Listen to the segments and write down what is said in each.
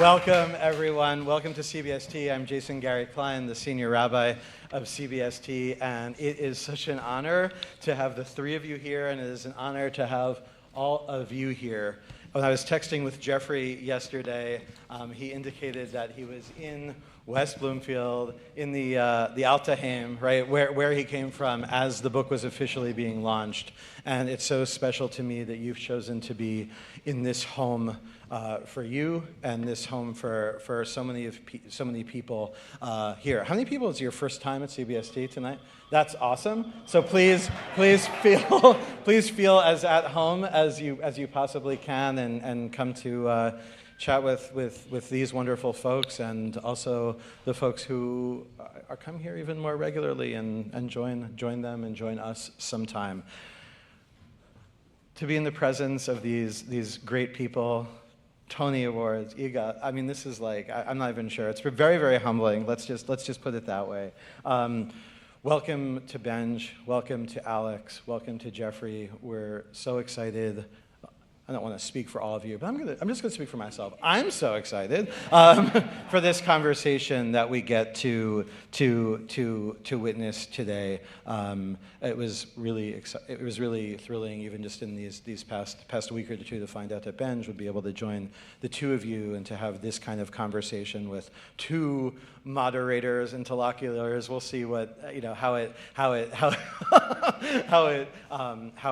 Welcome, everyone. Welcome to CBST. I'm Jason Gary Klein, the Senior Rabbi of CBST, and it is such an honor to have the three of you here, and it is an honor to have all of you here. When I was texting with Jeffrey yesterday, he indicated that he was in West Bloomfield, in the Altaheim, right, where he came from as the book was officially being launched. And it's so special to me that you've chosen to be in this home for you, and this home for so many people here. How many people is your first time at CBST tonight? That's awesome. So please feel as at home as you possibly can, and come to chat with these wonderful folks, and also the folks who are come here even more regularly, and join them and join us sometime. To be in the presence of these great people, Tony Awards, EGOT. I mean, this is like, I'm not even sure. It's very, very humbling. Let's just put it that way. Welcome to Benj. Welcome to Alex. Welcome to Jeffrey. We're so excited. I don't want to speak for all of you, but I'm just going to speak for myself. I'm so excited for this conversation that we get to witness today. It was really thrilling, even just in these past week or two, to find out that Benj would be able to join the two of you and to have this kind of conversation with two moderators, interlocutors. We'll see how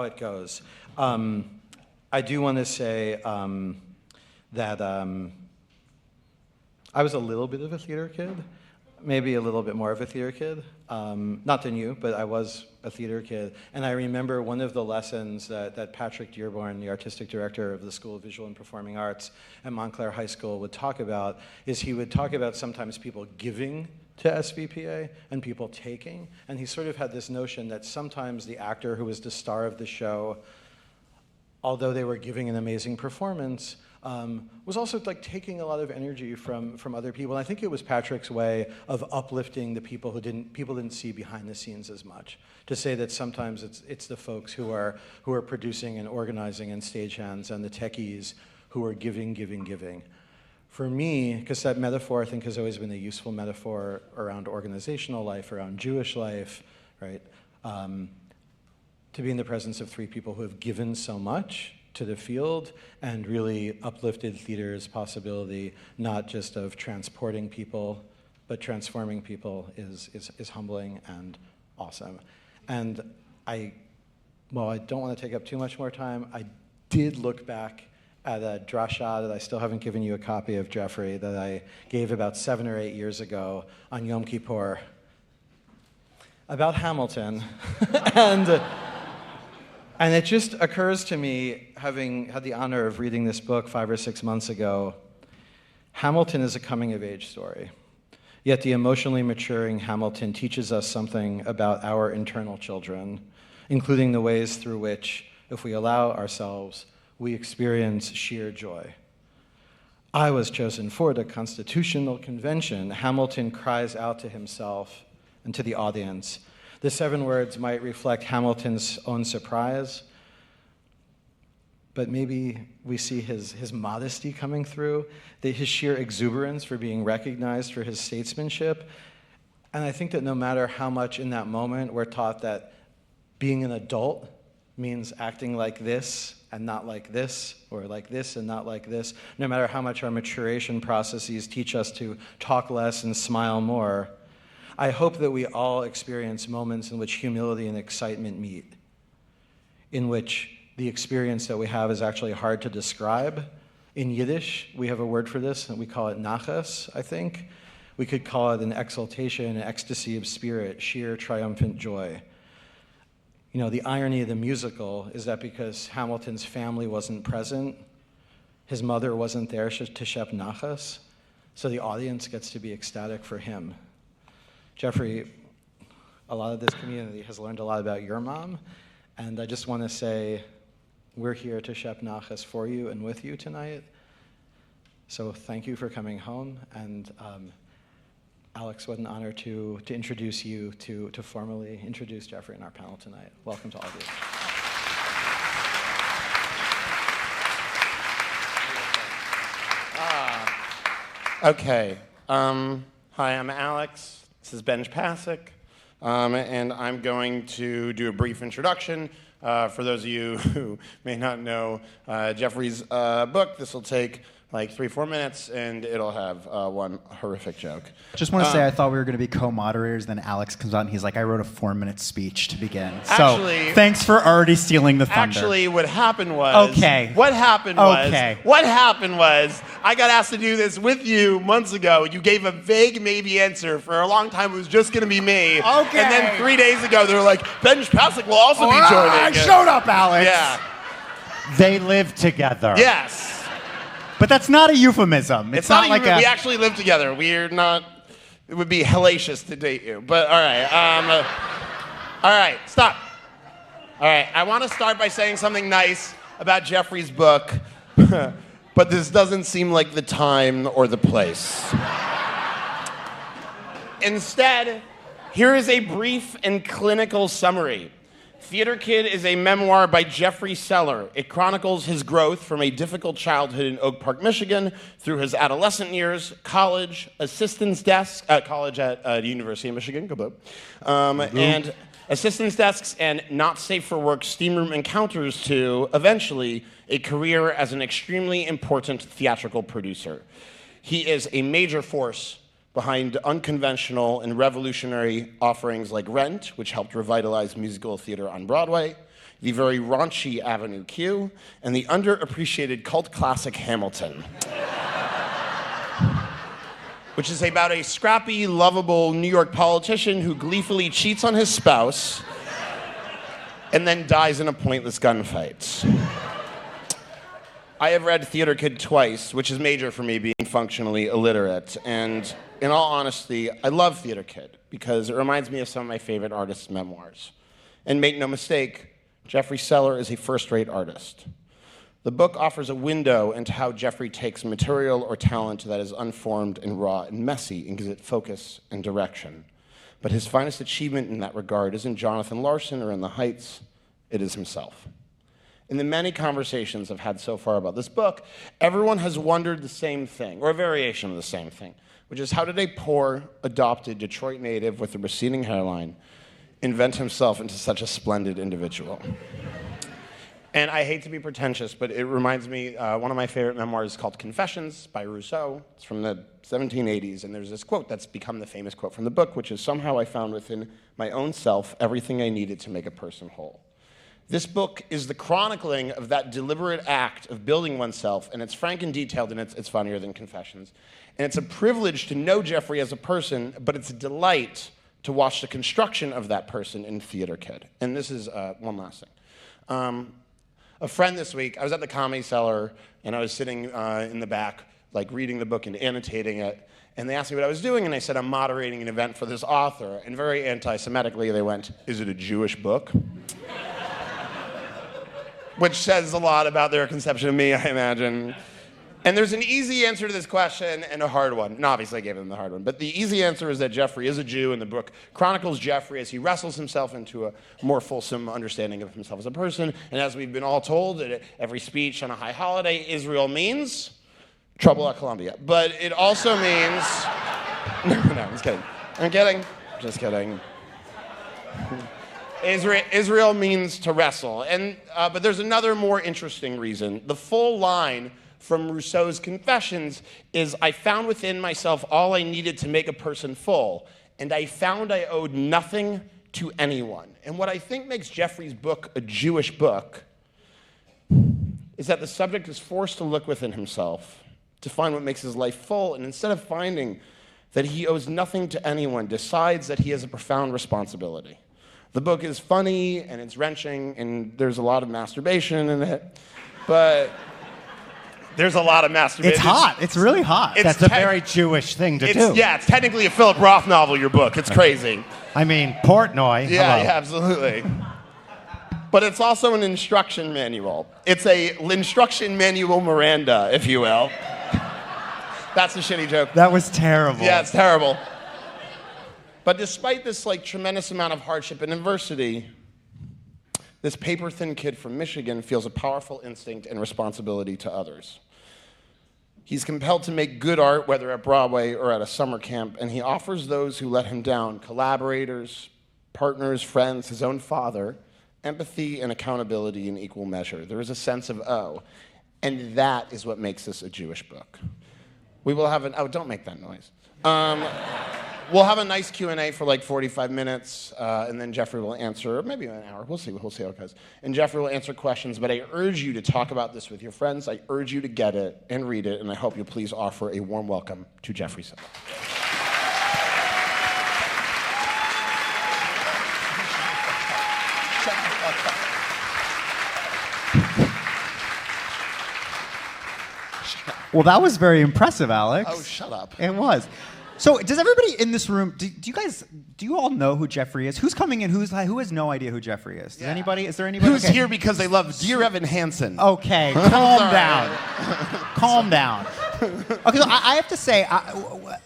it goes. I do want to say that I was a little bit of a theater kid, maybe a little bit more of a theater kid. Not than you, but I was a theater kid. And I remember one of the lessons that Patrick Dearborn, the artistic director of the School of Visual and Performing Arts at Montclair High School, would talk about, is he would talk about sometimes people giving to SVPA and people taking. And he sort of had this notion that sometimes the actor who was the star of the show, although they were giving an amazing performance, was also like taking a lot of energy from other people. And I think it was Patrick's way of uplifting the people people didn't see behind the scenes as much. To say that sometimes it's the folks who are producing and organizing and stagehands and the techies who are giving. For me, because that metaphor I think has always been a useful metaphor around organizational life, around Jewish life, right? To be in the presence of three people who have given so much to the field and really uplifted theater's possibility, not just of transporting people, but transforming people, is humbling and awesome. And I don't want to take up too much more time. I did look back at a drasha that I still haven't given you a copy of, Jeffrey, that I gave about 7 or 8 years ago on Yom Kippur about Hamilton. And it just occurs to me, having had the honor of reading this book 5 or 6 months ago, Hamilton is a coming-of-age story. Yet the emotionally maturing Hamilton teaches us something about our internal children, including the ways through which, if we allow ourselves, we experience sheer joy. I was chosen for the Constitutional Convention. Hamilton cries out to himself and to the audience. The 7 words might reflect Hamilton's own surprise, but maybe we see his modesty coming through, his sheer exuberance for being recognized for his statesmanship. And I think that no matter how much in that moment we're taught that being an adult means acting like this and not like this, or like this and not like this, no matter how much our maturation processes teach us to talk less and smile more, I hope that we all experience moments in which humility and excitement meet, in which the experience that we have is actually hard to describe. In Yiddish, we have a word for this, and we call it nachas, I think. We could call it an exaltation, an ecstasy of spirit, sheer triumphant joy. You know, the irony of the musical is that because Hamilton's family wasn't present, his mother wasn't there to shep nachas, so the audience gets to be ecstatic for him. Jeffrey, a lot of this community has learned a lot about your mom, and I just want to say we're here to shep nachas for you and with you tonight. So thank you for coming home, and Alex, what an honor to introduce you, to formally introduce Jeffrey in our panel tonight. Welcome to all of you. Okay. Hi, I'm Alex. This is Benj Pasnek. And I'm going to do a brief introduction. For those of you who may not know Jeffrey's book, this will take like 3-4 minutes, and it'll have one horrific joke. Just want to say I thought we were going to be co-moderators, then Alex comes out and he's like, I wrote a 4-minute speech to begin. Actually, so thanks for already stealing the thunder. Actually, what happened was... Okay. What happened was, I got asked to do this with you months ago. You gave a vague maybe answer. For a long time, it was just going to be me. Okay. And then 3 days ago, they were like, Benj Pasnek will also be joining. I showed up, Alex. Yeah. They live together. Yes. But that's not a euphemism. It's not like We actually live together. We're not... It would be hellacious to date you. But all right. All right. Stop. All right. I want to start by saying something nice about Jeffrey's book. But this doesn't seem like the time or the place. Instead, here is a brief and clinical summary. Theater Kid is a memoir by Jeffrey Seller. It chronicles his growth from a difficult childhood in Oak Park, Michigan, through his adolescent years, college, assistance desk, college at the University of Michigan, and assistance desks and not safe for work steam room encounters to, eventually, a career as an extremely important theatrical producer. He is a major force behind unconventional and revolutionary offerings like Rent, which helped revitalize musical theater on Broadway, the very raunchy Avenue Q, and the underappreciated cult classic Hamilton, which is about a scrappy, lovable New York politician who gleefully cheats on his spouse and then dies in a pointless gunfight. I have read Theater Kid twice, which is major for me being functionally illiterate, and in all honesty, I love Theater Kid because it reminds me of some of my favorite artists' memoirs. And make no mistake, Jeffrey Seller is a first-rate artist. The book offers a window into how Jeffrey takes material or talent that is unformed and raw and messy and gives it focus and direction. But his finest achievement in that regard isn't Jonathan Larson or In the Heights, it is himself. In the many conversations I've had so far about this book, everyone has wondered the same thing, or a variation of the same thing, which is how did a poor, adopted Detroit native with a receding hairline invent himself into such a splendid individual? And I hate to be pretentious, but it reminds me, one of my favorite memoirs is called Confessions by Rousseau. It's from the 1780s, and there's this quote that's become the famous quote from the book, which is, somehow I found within my own self everything I needed to make a person whole. This book is the chronicling of that deliberate act of building oneself, and it's frank and detailed, and it's funnier than Confessions. And it's a privilege to know Jeffrey as a person, but it's a delight to watch the construction of that person in Theater Kid. And this is one last thing. A friend this week, I was at the Comedy Cellar, and I was sitting in the back, like reading the book and annotating it, and they asked me what I was doing, and I said, I'm moderating an event for this author. And very anti-Semitically, they went, is it a Jewish book? Which says a lot about their conception of me, I imagine. And there's an easy answer to this question and a hard one. And obviously I gave them the hard one. But the easy answer is that Jeffrey is a Jew, and the book chronicles Jeffrey as he wrestles himself into a more fulsome understanding of himself as a person. And as we've been all told at every speech on a high holiday, Israel means trouble at Columbia. But it also means... No, I'm just kidding. I'm kidding. Just kidding. Israel means to wrestle. And, but there's another more interesting reason. The full line from Rousseau's Confessions is, I found within myself all I needed to make a person full, and I found I owed nothing to anyone. And what I think makes Jeffrey's book a Jewish book is that the subject is forced to look within himself to find what makes his life full, and instead of finding that he owes nothing to anyone, decides that he has a profound responsibility. The book is funny, and it's wrenching, and there's a lot of masturbation in it, but there's a lot of masturbation. It's hot. It's really hot. That's a very Jewish thing to do. Yeah, it's technically a Philip Roth novel, your book. It's crazy. I mean, Portnoy. Yeah, hello. yeah, absolutely. But it's also an instruction manual. It's a instruction manual Miranda, if you will. That's a shitty joke. That was terrible. Yeah, it's terrible. But despite this tremendous amount of hardship and adversity, this paper-thin kid from Michigan feels a powerful instinct and responsibility to others. He's compelled to make good art, whether at Broadway or at a summer camp, and he offers those who let him down, collaborators, partners, friends, his own father, empathy and accountability in equal measure. There is a sense of and that is what makes this a Jewish book. We will have don't make that noise. We'll have a nice Q&A for like 45 minutes, and then Jeffrey will answer, maybe an hour, we'll see how it goes. And Jeffrey will answer questions, but I urge you to talk about this with your friends. I urge you to get it and read it, and I hope you'll please offer a warm welcome to Jeffrey Seller. Well, that was very impressive, Alex. Oh, shut up. It was. So, does everybody in this room? Do you all know who Jeffrey is? Who's coming in? Who has no idea who Jeffrey is? Does anybody? Is there anybody Who's here because they love Dear Evan Hansen? Okay, calm down. Calm down. Okay, so I have to say,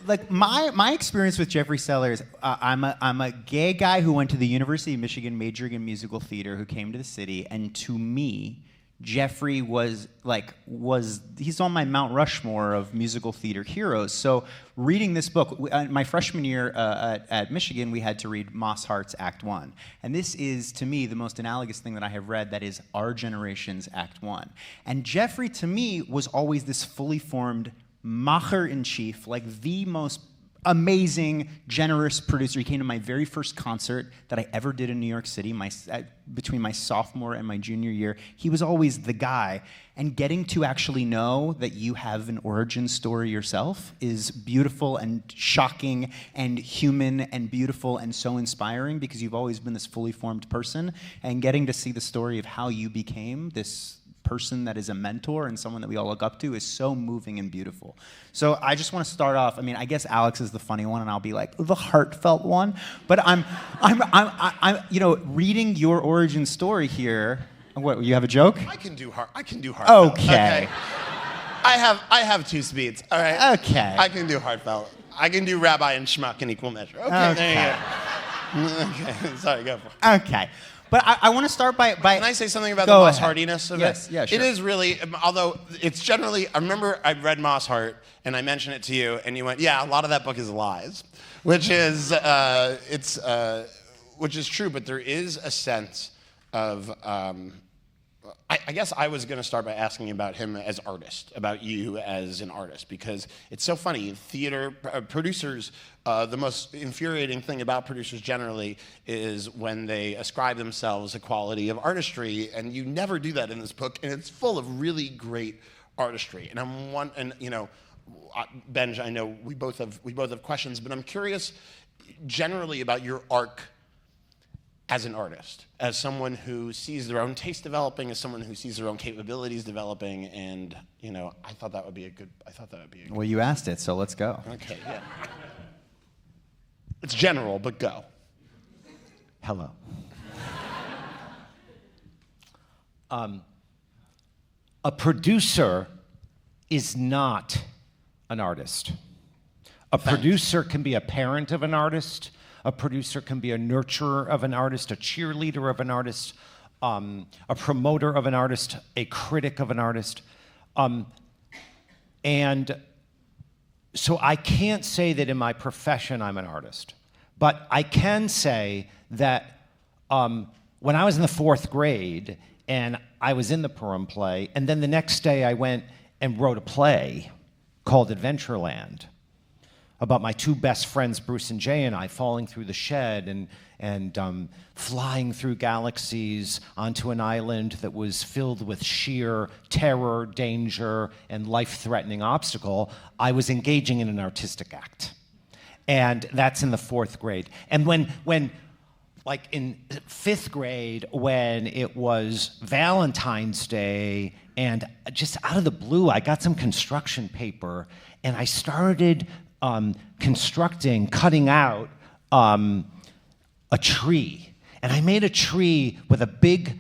like my experience with Jeffrey Sellers, I'm a gay guy who went to the University of Michigan majoring in musical theater, who came to the city, and to me, Jeffrey he's on my Mount Rushmore of musical theater heroes. So reading this book, my freshman year at Michigan, we had to read Moss Hart's Act One. And this is, to me, the most analogous thing that I have read that is our generation's Act One. And Jeffrey, to me, was always this fully formed macher-in-chief, like the most amazing, generous producer. He came to my very first concert that I ever did in New York City, between my sophomore and my junior year. He was always the guy. And getting to actually know that you have an origin story yourself is beautiful and shocking and human and beautiful and so inspiring, because you've always been this fully formed person. And getting to see the story of how you became this person that is a mentor and someone that we all look up to is so moving and beautiful. So I just want to start off. I mean, I guess Alex is the funny one, and I'll be like the heartfelt one. But I'm reading your origin story here. What, you have a joke? I can do heartfelt. Okay. I have two speeds. All right. Okay. I can do heartfelt. I can do rabbi and schmuck in equal measure. Okay. There you go. Okay. Sorry. Go for it. Okay. But I want to start by... Can I say something about the Go Moss ahead. Hartiness of Yes, it? yeah, sure. It is really, although it's generally, I remember I read Moss Hart, and I mentioned it to you, and you went, yeah, a lot of that book is lies, which is true, but there is a sense of, I guess I was going to start by asking about him as artist, about you as an artist, because it's so funny. Theater producers, the most infuriating thing about producers generally is when they ascribe themselves a quality of artistry, and you never do that in this book, and it's full of really great artistry. And Benj, I know we both have questions, but I'm curious generally about your arc as an artist, as someone who sees their own taste developing, as someone who sees their own capabilities developing, and I thought that would be a good. Well, you asked it, so let's go. Okay, yeah. It's general, but go. Hello. A producer is not an artist. A producer can be a parent of an artist. A producer can be a nurturer of an artist, a cheerleader of an artist, a promoter of an artist, a critic of an artist. And so I can't say that in my profession I'm an artist. But I can say that when I was in the 4th grade and I was in the Purim play, and then the next day I went and wrote a play called Adventureland, about my two best friends, Bruce and Jay, and I falling through the shed and flying through galaxies onto an island that was filled with sheer terror, danger, and life-threatening obstacle. I was engaging in an artistic act. And that's in the 4th grade. And when like in 5th grade, when it was Valentine's Day, and just out of the blue, I got some construction paper, and I started cutting out a tree. And I made a tree with a big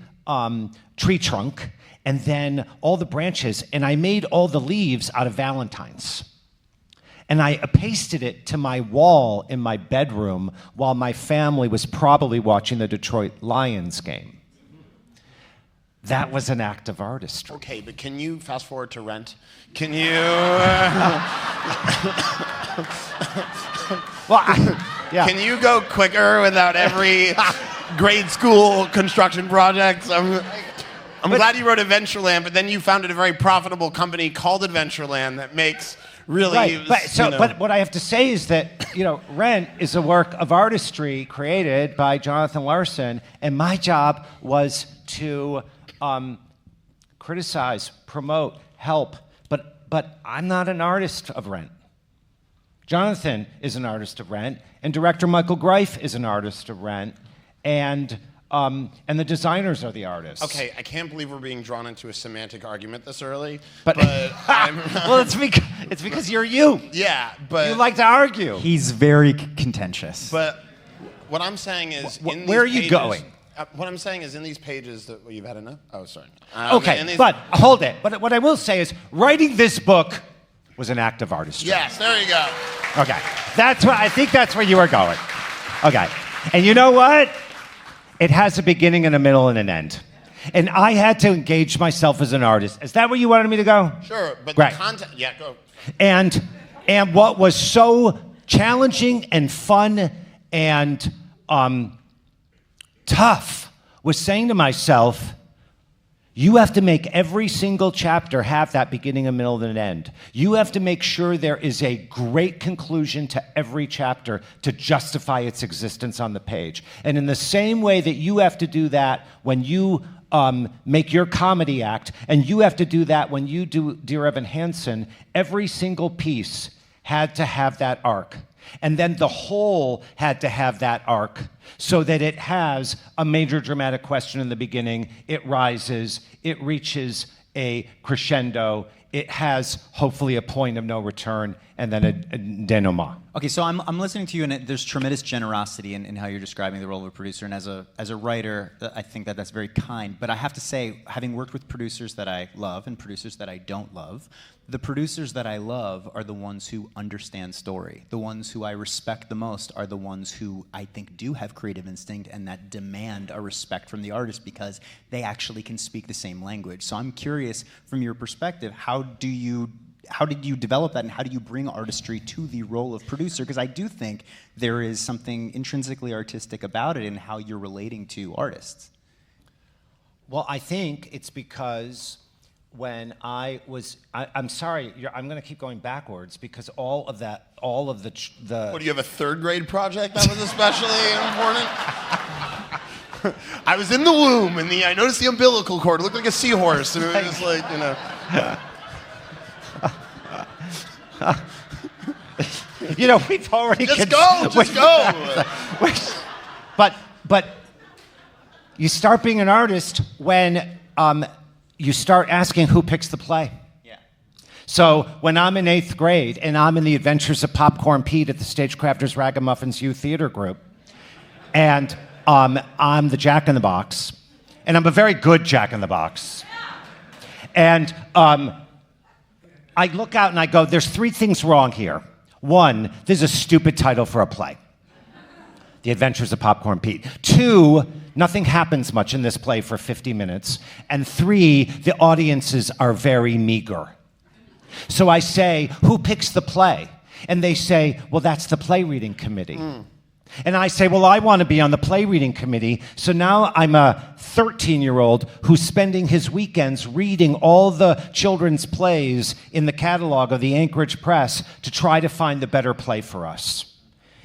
tree trunk, and then all the branches, and I made all the leaves out of valentines. And I pasted it to my wall in my bedroom while my family was probably watching the Detroit Lions game. that was an act of artistry. Okay, but can you fast forward to Rent? Can you? Yeah. Can you go quicker without every grade school construction project? I'm glad you wrote Adventureland, but then you founded a very profitable company called Adventureland that makes really. Right. But what I have to say is that Rent is a work of artistry created by Jonathan Larson, and my job was to criticize, promote, help. But I'm not an artist of Rent. Jonathan is an artist of Rent, and director Michael Greif is an artist of Rent, and the designers are the artists. Okay, I can't believe we're being drawn into a semantic argument this early. But I'm, well, it's because you're you. yeah, but You like to argue. He's very contentious. But what I'm saying is, in these where are you pages- going? What I'm saying is, in these pages that you've had enough. Oh, sorry. Okay, in these- but hold it. But what I will say is, writing this book was an act of artistry. yes, there you go. Okay, I think that's where you are going. Okay, and you know what? It has a beginning and a middle and an end. And I had to engage myself as an artist. Is that where you wanted me to go? Sure, but Right. the content. Yeah, go. And what was so challenging and fun and tough was saying to myself, you have to make every single chapter have that beginning, a middle, and an end. You have to make sure there is a great conclusion to every chapter to justify its existence on the page. And in the same way that you have to do that when you make your comedy act, and you have to do that when you do Dear Evan Hansen, every single piece had to have that arc. And then the whole had to have that arc so that it has a major dramatic question in the beginning, it rises, it reaches a crescendo, it has hopefully a point of no return, and then a denouement. Okay, so I'm listening to you, and there's tremendous generosity in how you're describing the role of a producer. And as a writer, I think that's very kind. But I have to say, having worked with producers that I love and producers that I don't love, the producers that I love are the ones who understand story. The ones who I respect the most are the ones who I think do have creative instinct and that demand a respect from the artist because they actually can speak the same language. So I'm curious, from your perspective, how did you develop that, and how do you bring artistry to the role of producer? Because I do think there is something intrinsically artistic about it in how you're relating to artists. Well, I think it's because when I'm sorry, I'm going to keep going backwards because all of the. What, do you have a third grade project that was especially important? I was in the womb, and I noticed the umbilical cord. It looked like a seahorse, and it was just like, We've already Just go. But you start being an artist when you start asking who picks the play. Yeah. So when I'm in 8th grade and I'm in the Adventures of Popcorn Pete at the Stagecrafters Ragamuffins Youth Theater Group, and I'm the Jack in the Box, and I'm a very good Jack in the Box, and I look out and I go, there's 3 things wrong here. 1, there's a stupid title for a play. The Adventures of Popcorn Pete. 2, nothing happens much in this play for 50 minutes. And 3, the audiences are very meager. So I say, who picks the play? And they say, well, that's the play reading committee. And I say, well, I want to be on the play reading committee. So now I'm a 13-year-old who's spending his weekends reading all the children's plays in the catalog of the Anchorage Press to try to find the better play for us.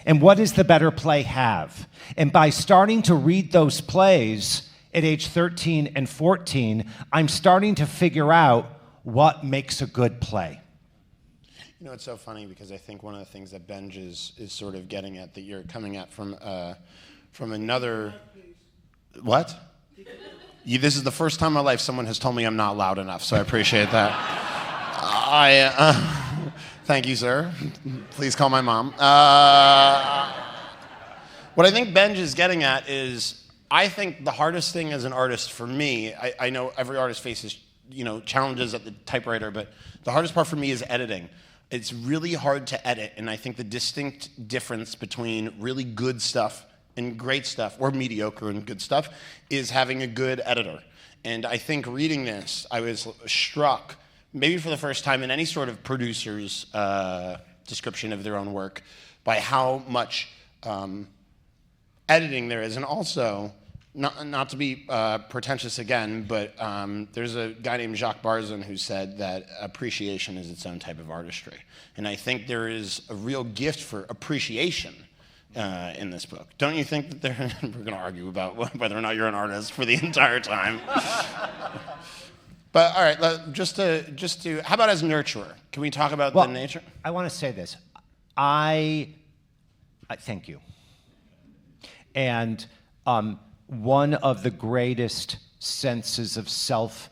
And what does the better play have? And by starting to read those plays at age 13 and 14, I'm starting to figure out what makes a good play. It's so funny because I think one of the things that Benj is sort of getting at, that you're coming at from another. What? This is the first time in my life someone has told me I'm not loud enough, so I appreciate that. Thank you, sir. Please call my mom. What I think Benj is getting at is, I think the hardest thing as an artist for me, I know every artist faces challenges at the typewriter, but the hardest part for me is editing. It's really hard to edit, and I think the distinct difference between really good stuff and great stuff, or mediocre and good stuff, is having a good editor. And I think reading this, I was struck, maybe for the first time in any sort of producer's description of their own work, by how much editing there is. And also, not to be pretentious again, but there's a guy named Jacques Barzun who said that appreciation is its own type of artistry. And I think there is a real gift for appreciation in this book. Don't you think that we're going to argue about whether or not you're an artist for the entire time? But all right, just to, how about as nurturer? Can we talk about the nature? I want to say this. I thank you. And one of the greatest senses of self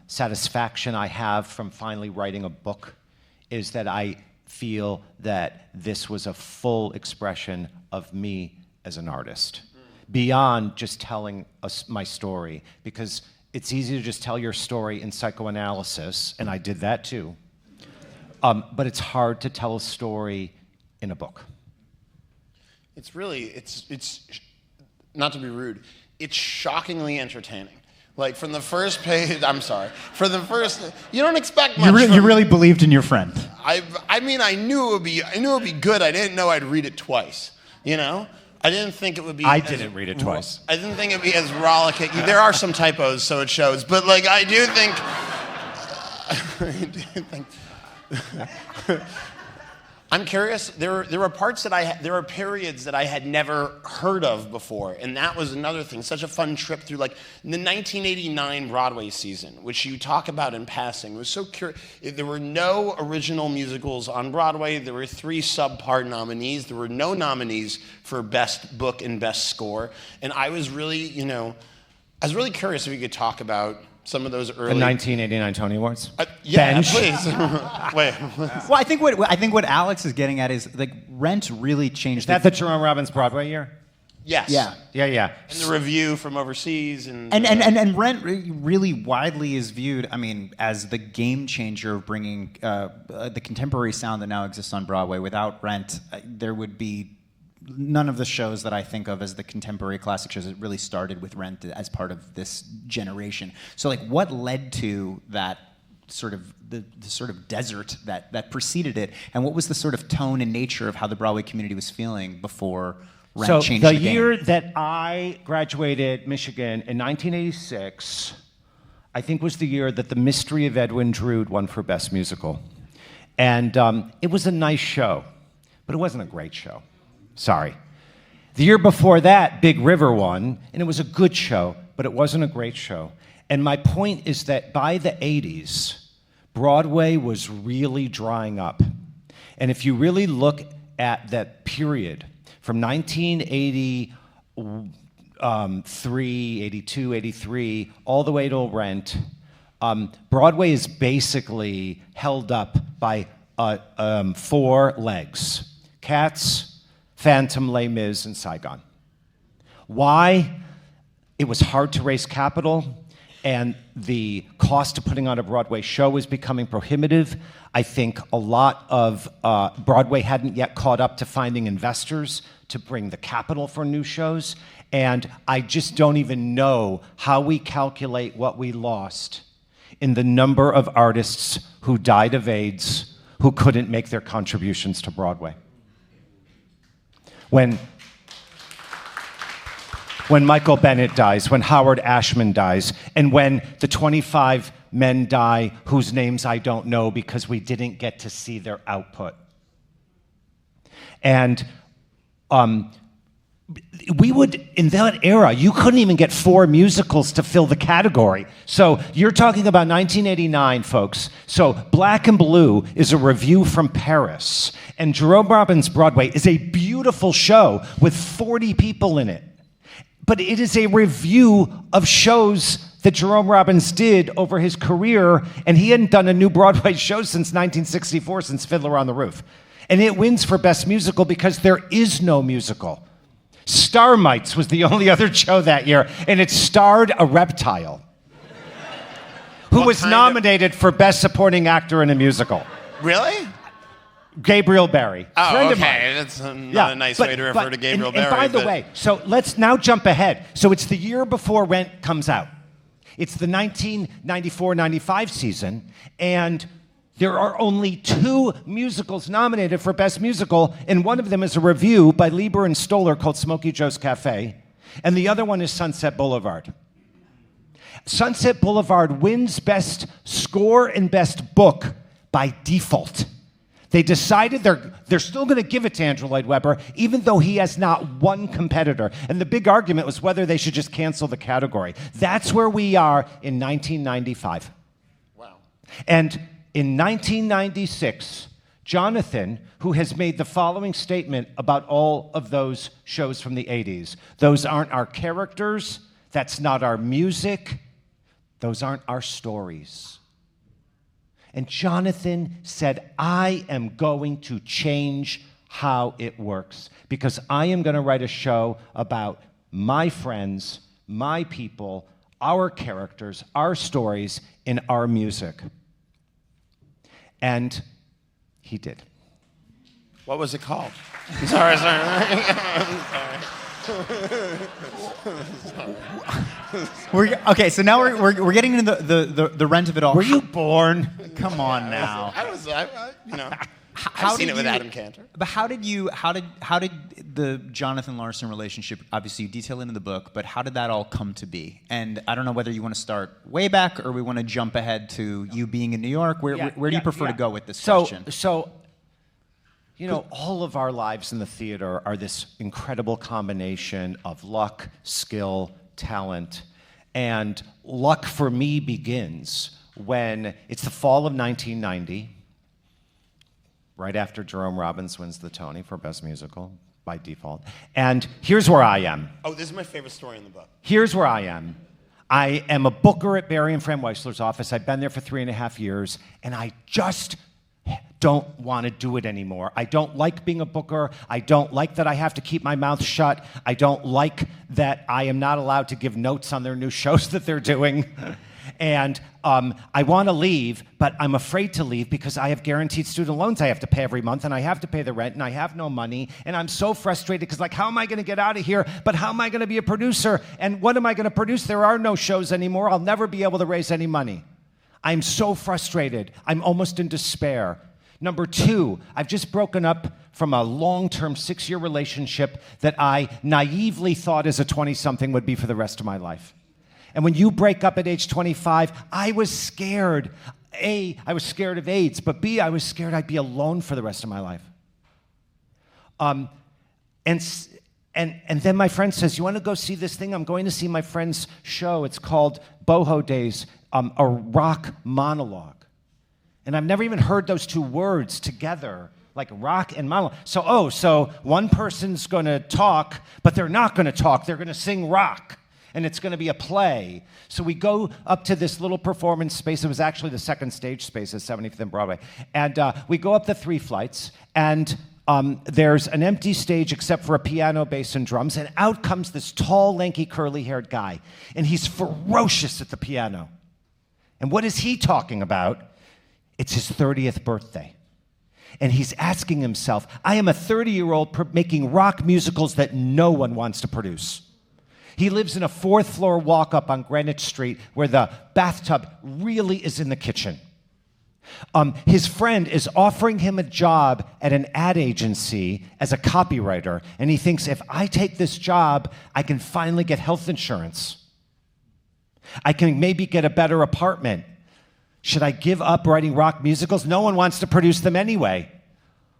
satisfaction I have from finally writing a book is that I feel that this was a full expression of me as an artist, beyond just telling us my story, because it's easy to just tell your story in psychoanalysis, and I did that too. But it's hard to tell a story in a book. It's really, it's not to be rude, it's shockingly entertaining. Like from the first page, I'm sorry, for the first, you don't expect much. You really believed in your friend. I mean, I knew it would be good. I didn't know I'd read it twice. You know, I didn't think it would be. I didn't read it twice. I didn't think it'd be as rollicking. There are some typos, so it shows. But like, I do think. I'm curious. There were parts that there were periods that I had never heard of before, and that was another thing. Such a fun trip through, like the 1989 Broadway season, which you talk about in passing. It was so curious. There were no original musicals on Broadway. There were 3 subpar nominees. There were no nominees for Best Book and Best Score. And I was really, curious if you could talk about some of those early. The 1989 Tony Awards. Yeah, Benj. please. Wait. Well, I think what Alex is getting at is like Rent really changed. Is that the Jerome Robbins Broadway year? Yes. Yeah. Yeah. And the review from overseas and Rent really widely is viewed, I mean, as the game changer of bringing the contemporary sound that now exists on Broadway. Without Rent, there would be none of the shows that I think of as the contemporary classic shows. It really started with Rent as part of this generation. So, like, what led to that sort of the sort of desert that preceded it, and what was the sort of tone and nature of how the Broadway community was feeling before Rent changed the game? The year that I graduated Michigan in 1986, I think was the year that The Mystery of Edwin Drood won for Best Musical. And it was a nice show, but it wasn't a great show. Sorry. The year before that, Big River won, and it was a good show, but it wasn't a great show. And my point is that by the 80s, Broadway was really drying up. And if you really look at that period, from 1983, 82, 83, all the way to Rent, Broadway is basically held up by 4 legs. Cats, Phantom, Les Mis, and Saigon. Why? It was hard to raise capital, and the cost of putting on a Broadway show was becoming prohibitive. I think a lot of Broadway hadn't yet caught up to finding investors to bring the capital for new shows, and I just don't even know how we calculate what we lost in the number of artists who died of AIDS who couldn't make their contributions to Broadway. When Michael Bennett dies, when Howard Ashman dies, and when the 25 men die whose names I don't know because we didn't get to see their output. And we would, in that era, you couldn't even get 4 musicals to fill the category. So you're talking about 1989, folks. So Black and Blue is a review from Paris. And Jerome Robbins' Broadway is a beautiful show with 40 people in it. But it is a review of shows that Jerome Robbins did over his career, and he hadn't done a new Broadway show since 1964, since Fiddler on the Roof. And it wins for Best Musical because there is no musical. Starmites was the only other show that year, and it starred a reptile who was nominated for Best Supporting Actor in a Musical. Really? Gabriel Barry. Oh, friend of okay. mine. That's not a nice way to refer to Gabriel Barry. And by the way, so let's now jump ahead. So it's the year before Rent comes out. It's the 1994-95 season, and there are only 2 musicals nominated for Best Musical, and one of them is a review by Lieber and Stoller called Smokey Joe's Cafe, and the other one is Sunset Boulevard. Sunset Boulevard wins Best Score and Best Book by default. They decided they're still going to give it to Andrew Lloyd Webber, even though he has not one competitor. And the big argument was whether they should just cancel the category. That's where we are in 1995. Wow. And in 1996, Jonathan, who has made the following statement about all of those shows from the 80s, those aren't our characters, that's not our music, those aren't our stories. And Jonathan said, I am going to change how it works because I am going to write a show about my friends, my people, our characters, our stories, and our music. And he did. What was it called? Sorry. Okay, so now we're getting into the rent of it all. Were you born? Come on now. I've seen it with Adam Cantor. But how did the Jonathan Larson relationship? Obviously, you detail it in the book, but how did that all come to be? And I don't know whether you want to start way back or we want to jump ahead to you being in New York. Where do you prefer to go with this question? So, you know, all of our lives in the theater are this incredible combination of luck, skill, talent, and luck for me begins when it's the fall of 1990. Right after Jerome Robbins wins the Tony for Best Musical by default. And here's where I am. Oh, this is my favorite story in the book. Here's where I am. I am a booker at Barry and Fran Weissler's office. I've been there for 3.5 years, and I just don't want to do it anymore. I don't like being a booker. I don't like that I have to keep my mouth shut. I don't like that I am not allowed to give notes on their new shows that they're doing. And I want to leave, but I'm afraid to leave because I have guaranteed student loans I have to pay every month, and I have to pay the rent, and I have no money, and I'm so frustrated because, like, how am I going to get out of here? But how am I going to be a producer? And what am I going to produce? There are no shows anymore. I'll never be able to raise any money. I'm so frustrated. I'm almost in despair. Number 2, I've just broken up from a long-term 6-year relationship that I naively thought as a 20-something would be for the rest of my life. And when you break up at age 25, I was scared. A, I was scared of AIDS, but B, I was scared I'd be alone for the rest of my life. And then my friend says, you want to go see this thing? I'm going to see my friend's show. It's called Boho Days, a rock monologue. And I've never even heard those 2 words together, like rock and monologue. So one person's going to talk, but they're not going to talk. They're going to sing rock. And it's going to be a play. So we go up to this little performance space. It was actually the second stage space at 75th and Broadway. And we go up the 3 flights, and there's an empty stage except for a piano, bass, and drums. And out comes this tall, lanky, curly-haired guy. And he's ferocious at the piano. And what is he talking about? It's his 30th birthday. And he's asking himself, I am a 30-year-old making rock musicals that no one wants to produce. He lives in a 4th floor walk-up on Greenwich Street where the bathtub really is in the kitchen. His friend is offering him a job at an ad agency as a copywriter, and he thinks, if I take this job, I can finally get health insurance. I can maybe get a better apartment. Should I give up writing rock musicals? No one wants to produce them anyway.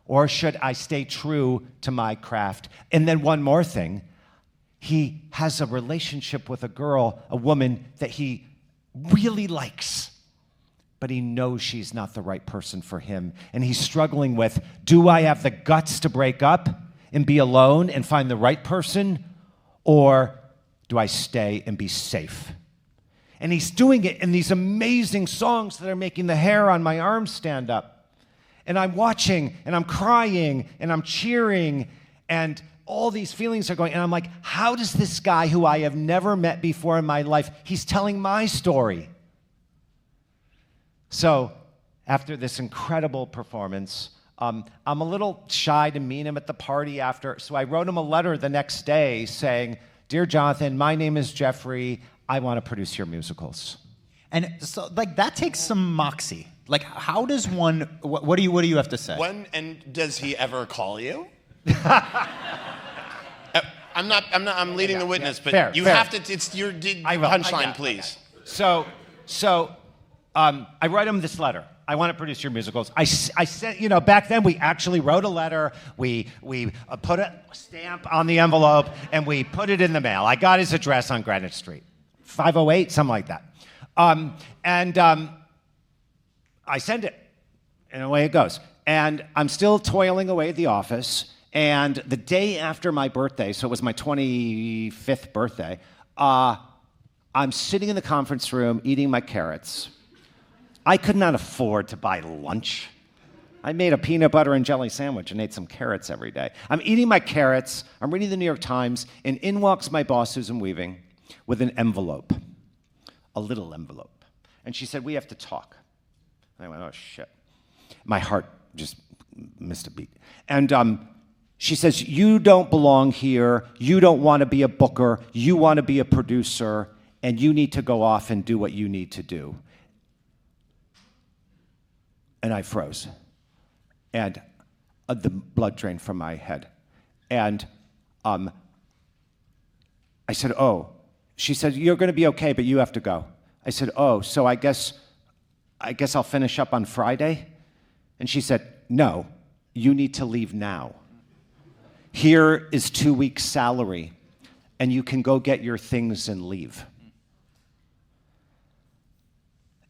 Or should I stay true to my craft? And then one more thing. He has a relationship with a girl, a woman that he really likes, but he knows she's not the right person for him. And he's struggling with, do I have the guts to break up and be alone and find the right person? Or do I stay and be safe? And he's doing it in these amazing songs that are making the hair on my arms stand up. And I'm watching, and I'm crying, and I'm cheering, and all these feelings are going, and I'm like, how does this guy who I have never met before in my life, he's telling my story. So after this incredible performance, I'm a little shy to meet him at the party after, so I wrote him a letter the next day saying, Dear Jonathan, my name is Jeffrey. I want to produce your musicals. And so, like, that takes some moxie. Like, how does one? What do you have to say? When and does he ever call you? I'm leading the witness, but Fair, you fair. have to. It's your I will. punchline, please. So I write him this letter. I want to produce your musicals. I sent, back then we actually wrote a letter. We put a stamp on the envelope and we put it in the mail. I got his address on Greenwich Street, 508, something like that. I send it, and away it goes. And I'm still toiling away at the office. And the day after my birthday, so it was my 25th birthday, I'm sitting in the conference room eating my carrots. I could not afford to buy lunch. I made a peanut butter and jelly sandwich and ate some carrots every day. I'm eating my carrots, I'm reading the New York Times, and in walks my boss, Susan Weaving, with an envelope, a little envelope. And she said, "We have to talk." And I went, "Oh, shit." My heart just missed a beat. And she says, "You don't belong here. You don't want to be a booker. You want to be a producer, and you need to go off and do what you need to do." And I froze. And the blood drained from my head. And I said, "Oh." She said, "You're going to be okay, but you have to go." I said, "Oh, so I guess I'll finish up on Friday?" And she said, "No, you need to leave now. Here is 2 weeks' salary, and you can go get your things and leave."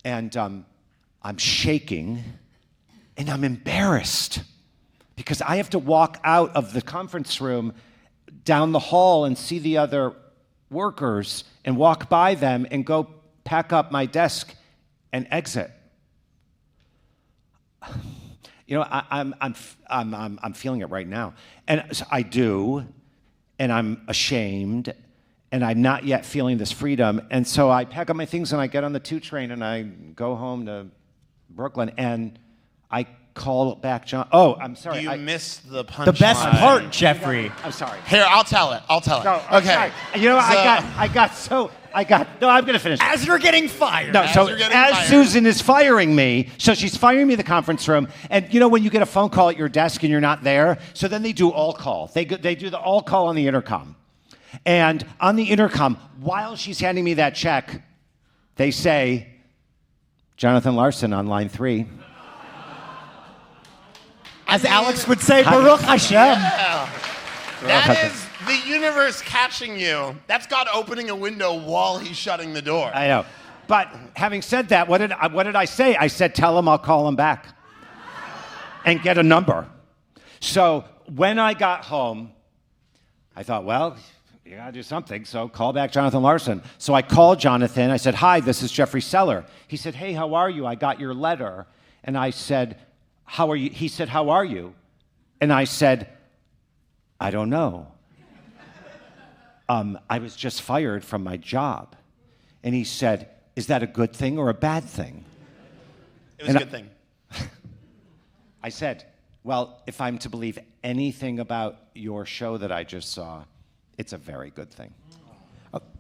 And I'm shaking, and I'm embarrassed because I have to walk out of the conference room down the hall and see the other workers and walk by them and go pack up my desk and exit. I'm feeling it right now. And so I do, and I'm ashamed, and I'm not yet feeling this freedom. And so I pack up my things and I get on the 2 train and I go home to Brooklyn and I call back John. Oh, I'm sorry. You missed the punchline. The best part, Jeffrey. I'm sorry. Here, I'll tell it. No, I'm Okay. sorry. You know what? No, I'm going to finish. As you're getting fired. No, so you're getting as fired. Susan is firing me, so she's firing me in the conference room, and you know when you get a phone call at your desk and you're not there, so then they do all call. They do the all call on the intercom. And on the intercom, while she's handing me that check, they say, "Jonathan Larson on line 3. As Alex would say, Baruch Hashem. That is the universe catching you. That's God opening a window while he's shutting the door. I know. But having said that, what did I say? I said, "Tell him I'll call him back and get a number." So when I got home, I thought, well, you got to do something, so call back Jonathan Larson. So I called Jonathan. I said, "Hi, this is Jeffrey Seller." He said, "Hey, how are you? I got your letter." And I said, "How are you?" He said, "How are you?" And I said, "I don't know. I was just fired from my job." And he said, "Is that a good thing or a bad thing?" It was a good thing. I said, "Well, if I'm to believe anything about your show that I just saw, it's a very good thing."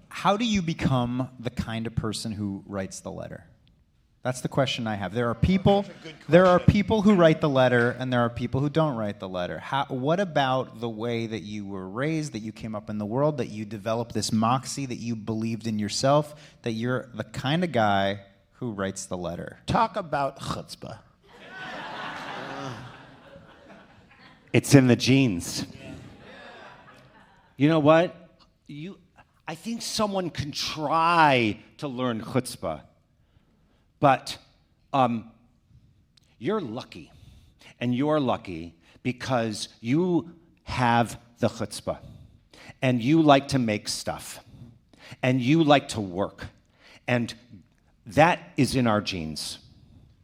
How do you become the kind of person who writes the letter? That's the question I have. There are people who write the letter, and there are people who don't write the letter. What about the way that you were raised, that you came up in the world, that you developed this moxie, that you believed in yourself, that you're the kind of guy who writes the letter? Talk about chutzpah. It's in the genes. You know what? I think someone can try to learn chutzpah, but you're lucky. And you're lucky because you have the chutzpah. And you like to make stuff. And you like to work. And that is in our genes.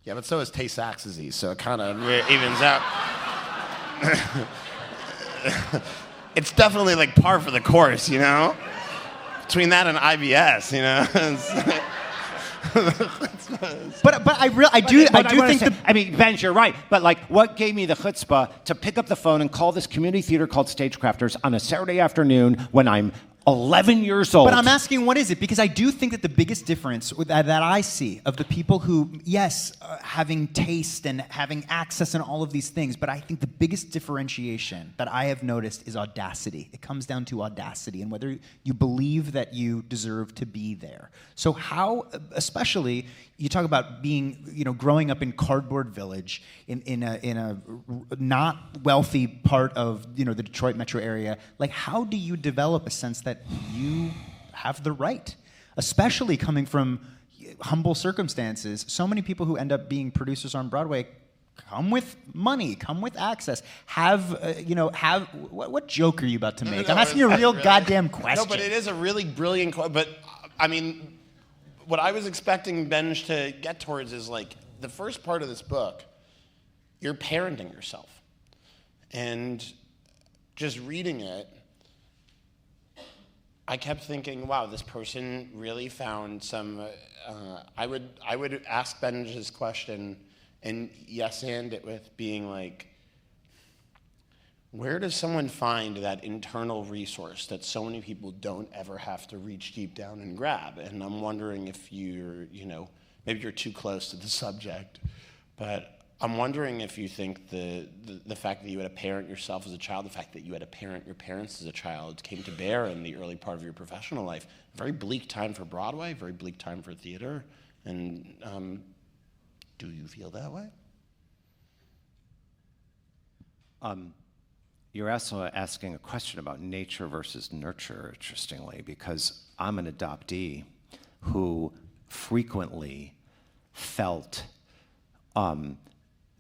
Yeah, but so is Tay Sachs disease, so it kind of evens out. It's definitely like par for the course, you know? Between that and IBS, you know? But I do think I mean, Benj, you're right. But like, what gave me the chutzpah to pick up the phone and call this community theater called Stagecrafters on a Saturday afternoon when I'm 11 years old. But I'm asking, what is it? Because I do think that the biggest difference that I see of the people who, yes, having taste and having access and all of these things, but I think the biggest differentiation that I have noticed is audacity. It comes down to audacity and whether you believe that you deserve to be there. So how, especially, you talk about being, growing up in Cardboard Village in a not wealthy part of, the Detroit metro area. Like, how do you develop a sense that you have the right, especially coming from humble circumstances? So many people who end up being producers on Broadway come with money, come with access, what joke are you about to make? I'm asking you a real goddamn question. No, but it is a really brilliant question. But, I mean, what I was expecting Benj to get towards is, like, the first part of this book, you're parenting yourself. And just reading it, I kept thinking, wow, this person really found some. I would ask Benj's question, and yes, and it with being like, where does someone find that internal resource that so many people don't ever have to reach deep down and grab? And I'm wondering if you're, maybe you're too close to the subject, but I'm wondering if you think the fact that you had to parent yourself as a child, the fact that you had to parent your parents as a child came to bear in the early part of your professional life. Very bleak time for Broadway, very bleak time for theater. And do you feel that way? You're also asking a question about nature versus nurture, interestingly, because I'm an adoptee who frequently felt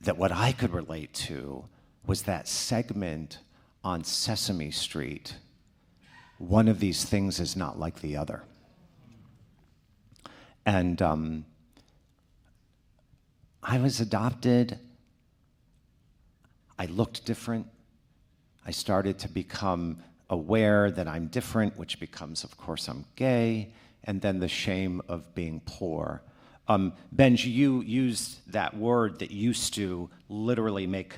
that what I could relate to was that segment on Sesame Street, one of these things is not like the other. And I was adopted. I looked different. I started to become aware that I'm different, which becomes, of course, I'm gay, and then the shame of being poor. Benj, you used that word that used to literally make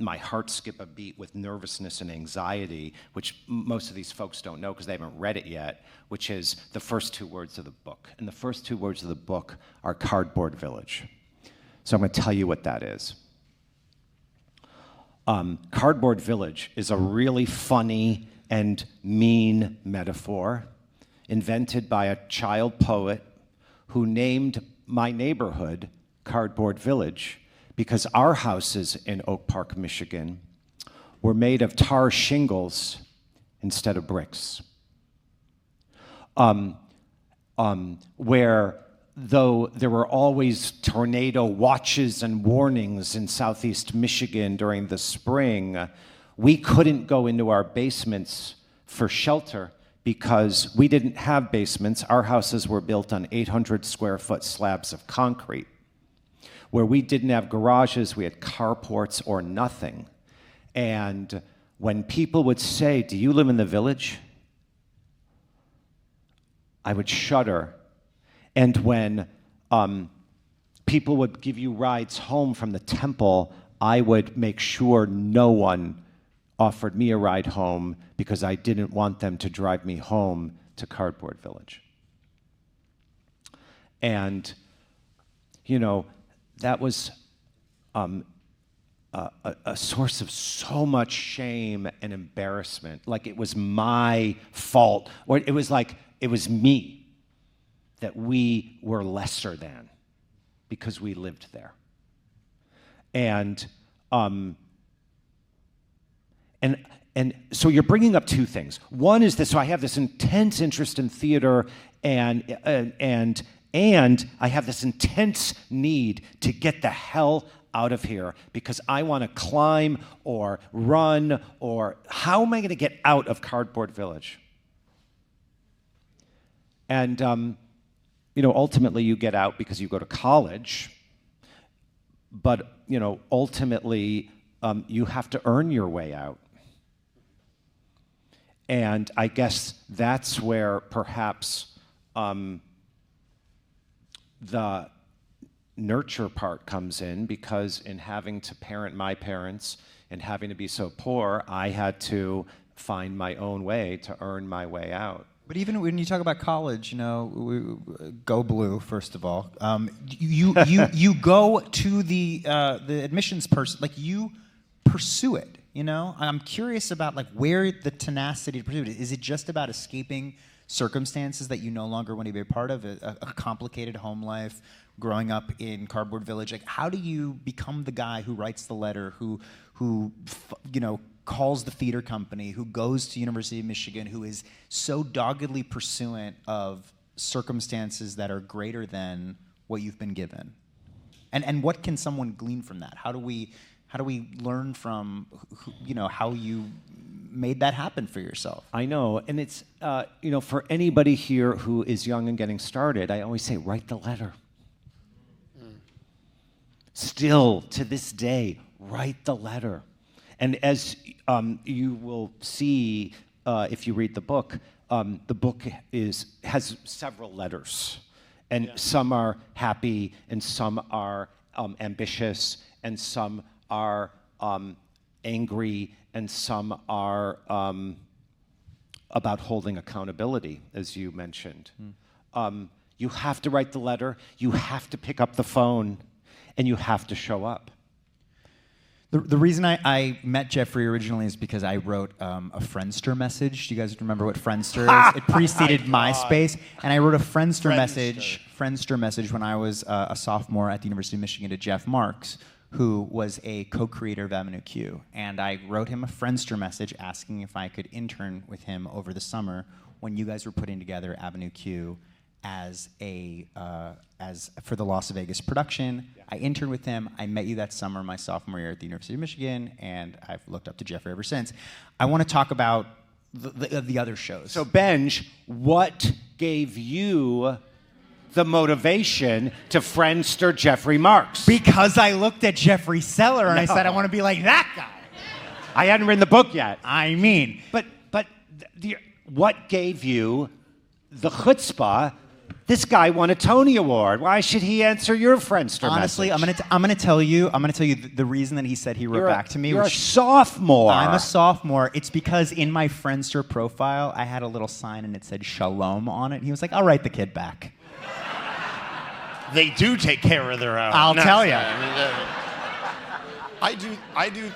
my heart skip a beat with nervousness and anxiety, which most of these folks don't know because they haven't read it yet, which is the first two words of the book. And the first two words of the book are Cardboard Village. So I'm going to tell you what that is. Cardboard Village is a really funny and mean metaphor invented by a child poet who named my neighborhood Cardboard Village because our houses in Oak Park, Michigan were made of tar shingles instead of bricks. Where though there were always tornado watches and warnings in southeast Michigan during the spring, we couldn't go into our basements for shelter because we didn't have basements. Our houses were built on 800 square foot slabs of concrete. Where we didn't have garages, we had carports or nothing. And when people would say, "Do you live in the village?" I would shudder. And when people would give you rides home from the temple, I would make sure no one offered me a ride home because I didn't want them to drive me home to Cardboard Village. And, that was a source of so much shame and embarrassment. Like it was my fault, or it was like it was me that we were lesser than because we lived there. And so you're bringing up two things. One is this, so I have this intense interest in theater and I have this intense need to get the hell out of here because I want to climb or run or how am I going to get out of Cardboard Village? And, ultimately you get out because you go to college, but, ultimately you have to earn your way out. And I guess that's where perhaps the nurture part comes in, because in having to parent my parents and having to be so poor, I had to find my own way to earn my way out. But even when you talk about college, go blue. First of all, you go to the admissions person, like you pursue it. I'm curious about like where the tenacity to pursue it. Is it just about escaping circumstances that you no longer want to be a part of, a complicated home life, growing up in Cardboard Village? Like, how do you become the guy who writes the letter, who calls the theater company, who goes to University of Michigan, who is so doggedly pursuant of circumstances that are greater than what you've been given? And what can someone glean from that? How do we learn from how you made that happen for yourself? I know, and it's for anybody here who is young and getting started, I always say, write the letter. Still, to this day, write the letter. And as you will see if you read the book has several letters. And some are happy, and some are ambitious, and some are angry, and some are about holding accountability, as you mentioned. You have to write the letter, you have to pick up the phone, and you have to show up. The reason I met Jeffrey originally is because I wrote a Friendster message. Do you guys remember what Friendster is? It preceded MySpace, and I wrote a Friendster message when I was a sophomore at the University of Michigan to Jeff Marks, who was a co-creator of Avenue Q. And I wrote him a Friendster message asking if I could intern with him over the summer when you guys were putting together Avenue Q as for the Las Vegas production. Yeah. I interned with him. I met you that summer, my sophomore year at the University of Michigan, and I've looked up to Jeffrey ever since. I want to talk about the other shows. So Benj, what gave you the motivation to Friendster Jeffrey Marks? Because I looked at Jeffrey Seller and I said, I want to be like that guy. I hadn't written the book yet. I mean. But what gave you the chutzpah? This guy won a Tony Award. Why should he answer your Friendster Honestly, message? I'm gonna tell you the reason that he said he wrote back to me. You're a sophomore. I'm a sophomore. It's because in my Friendster profile, I had a little sign and it said Shalom on it. And he was like, I'll write the kid back. They do take care of their own. I'll tell you. I do.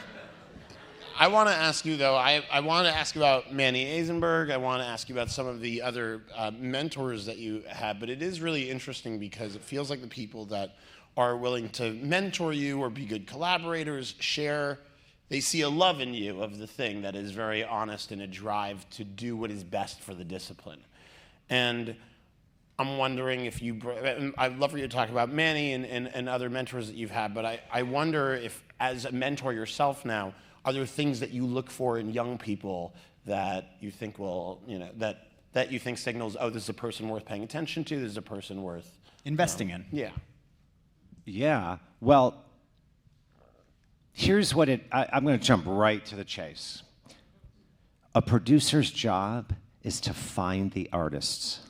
I want to ask you, though, I want to ask you about Manny Eisenberg. I want to ask you about some of the other mentors that you had. But it is really interesting because it feels like the people that are willing to mentor you or be good collaborators they see a love in you of the thing that is very honest and a drive to do what is best for the discipline. And I'm wondering if I'd love for you to talk about Manny and other mentors that you've had, but I wonder if, as a mentor yourself now, are there things that you look for in young people that you think that you think signals, oh, this is a person worth paying attention to, this is a person worth investing in? Yeah. Yeah. Well, here's what I'm going to jump right to the chase. A producer's job is to find the artists.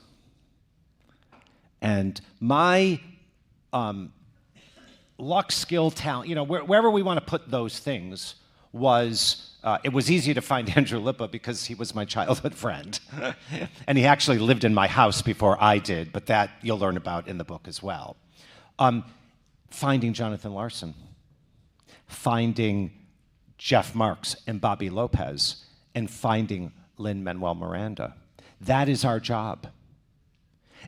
And my luck, skill, talent, wherever we want to put those things, it was easy to find Andrew Lippa because he was my childhood friend. And he actually lived in my house before I did, but that you'll learn about in the book as well. Finding Jonathan Larson, finding Jeff Marks and Bobby Lopez, and finding Lin-Manuel Miranda. That is our job.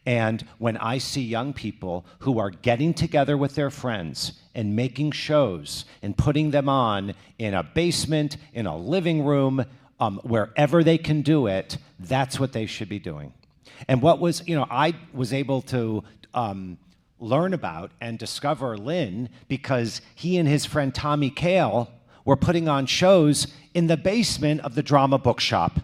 And when I see young people who are getting together with their friends and making shows and putting them on in a basement, in a living room, wherever they can do it, that's what they should be doing. And I was able to learn about and discover Lin because he and his friend Tommy Kail were putting on shows in the basement of the Drama Bookshop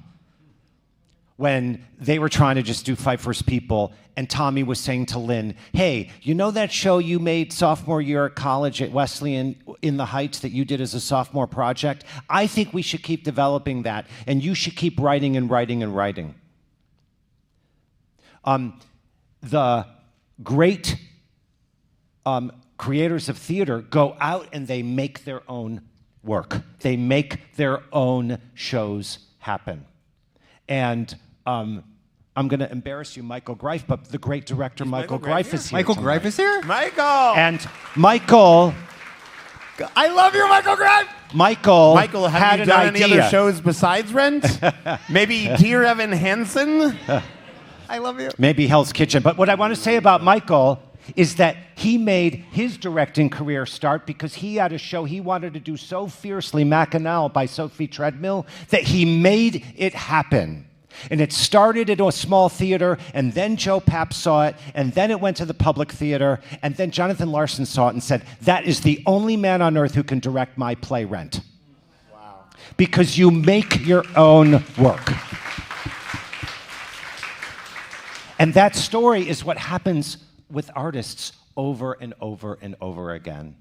when they were trying to just do Pfeiffer's People, and Tommy was saying to Lin, hey, you know that show you made sophomore year at college at Wesleyan in the Heights that you did as a sophomore project? I think we should keep developing that, and you should keep writing and writing and writing. The great creators of theater go out and they make their own work. They make their own shows happen. And I'm going to embarrass you, Michael Greif, but the great director Michael Greif is here. Michael tonight. Greif is here? Michael! And Michael I love you, Michael Greif! Michael Michael, have had you an done idea. any other shows besides Rent? Maybe Dear Evan Hansen? I love you. Maybe Hell's Kitchen. But what I want to say about Michael is that he made his directing career start because he had a show he wanted to do so fiercely, Mackinac by Sophie Treadmill, that he made it happen. And it started at a small theater, and then Joe Papp saw it, and then it went to the public theater, and then Jonathan Larson saw it and said, that is the only man on earth who can direct my play Rent. Wow. Because you make your own work. And that story is what happens with artists over and over and over again.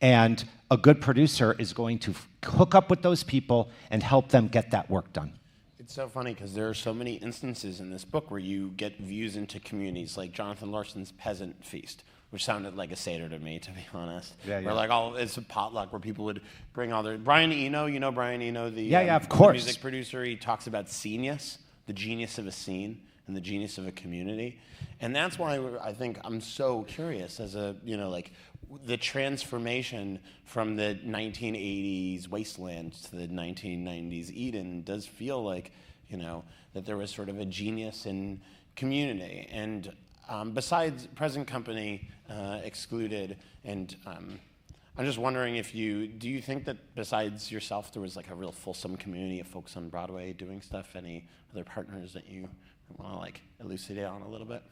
And a good producer is going to hook up with those people and help them get that work done. It's so funny because there are so many instances in this book where you get views into communities, like Jonathan Larson's Peasant Feast, which sounded like a Seder to me, to be honest. Yeah, yeah. Where like it's a potluck where people would bring all their... Brian Eno, you know Brian Eno, of the course. music producer, he talks about scenius, the genius of a scene and the genius of a community. And that's why I think I'm so curious as a, like the transformation from the 1980s wasteland to the 1990s Eden does feel like, that there was sort of a genius in community. And besides present company excluded, and I'm just wondering if do you think that besides yourself, there was like a real fulsome community of folks on Broadway doing stuff? Any other partners that you want to like elucidate on a little bit?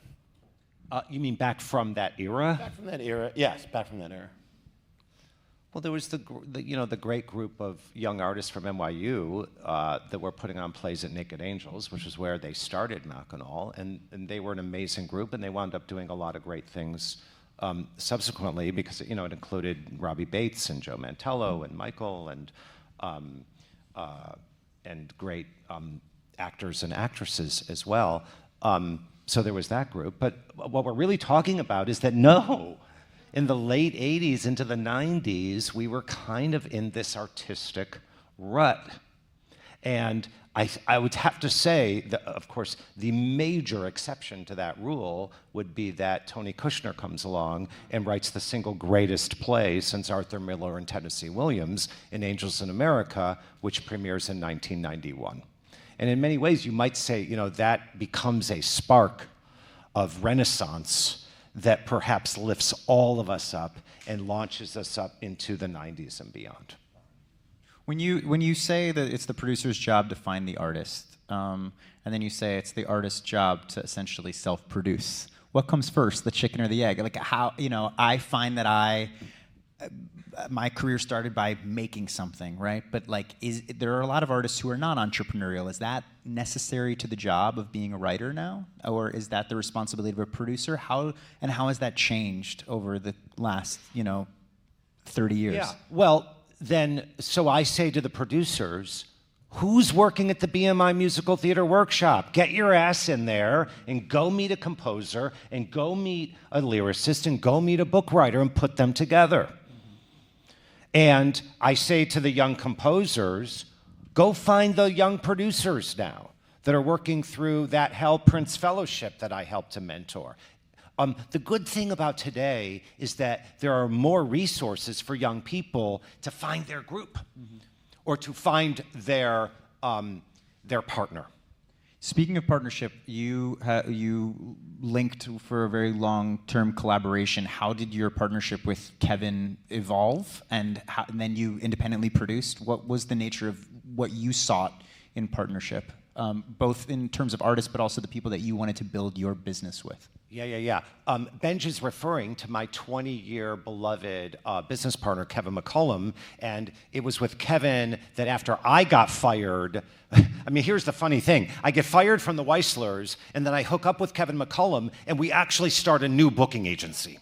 You mean back from that era? Back from that era, yes, back from that era. Well, there was the great group of young artists from NYU that were putting on plays at Naked Angels, which is where they started Mackinac, and they were an amazing group, and they wound up doing a lot of great things subsequently because it included Robbie Bates and Joe Mantello and Michael and great actors and actresses as well. So there was that group, but what we're really talking about is that in the late 80s into the 90s, we were kind of in this artistic rut. And I would have to say that, of course, the major exception to that rule would be that Tony Kushner comes along and writes the single greatest play since Arthur Miller and Tennessee Williams in Angels in America, which premieres in 1991. And in many ways, you might say, that becomes a spark of renaissance that perhaps lifts all of us up and launches us up into the 90s and beyond. When you say that it's the producer's job to find the artist, and then you say it's the artist's job to essentially self-produce, what comes first, the chicken or the egg? Like how, I find that my career started by making something, right? But there are a lot of artists who are not entrepreneurial. Is that necessary to the job of being a writer now? Or is that the responsibility of a producer? How has that changed over the last, 30 years? Yeah, well, then, so I say to the producers, who's working at the BMI Musical Theater Workshop? Get your ass in there and go meet a composer and go meet a lyricist and go meet a book writer and put them together. And I say to the young composers, go find the young producers now that are working through that Hal Prince Fellowship that I helped to mentor. The good thing about today is that there are more resources for young people to find their group or to find their partner. Speaking of partnership, you linked for a very long-term collaboration. How did your partnership with Kevin evolve, and then you independently produced? What was the nature of what you sought in partnership, both in terms of artists, but also the people that you wanted to build your business with? Yeah. Benj is referring to my 20-year beloved business partner, Kevin McCullum, and it was with Kevin that after I got fired, I mean, here's the funny thing. I get fired from the Weislers, and then I hook up with Kevin McCullum, and we actually start a new booking agency.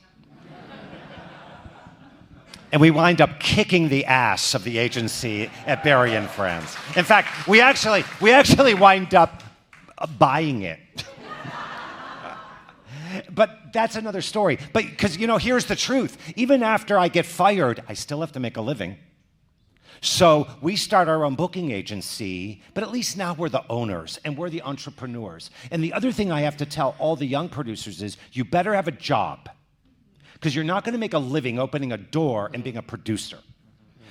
And we wind up kicking the ass of the agency at Barry and Friends. In fact, we actually wind up buying it. But that's another story. But because, here's the truth. Even after I get fired, I still have to make a living. So we start our own booking agency, but at least now we're the owners and we're the entrepreneurs. And the other thing I have to tell all the young producers is you better have a job, because you're not going to make a living opening a door and being a producer.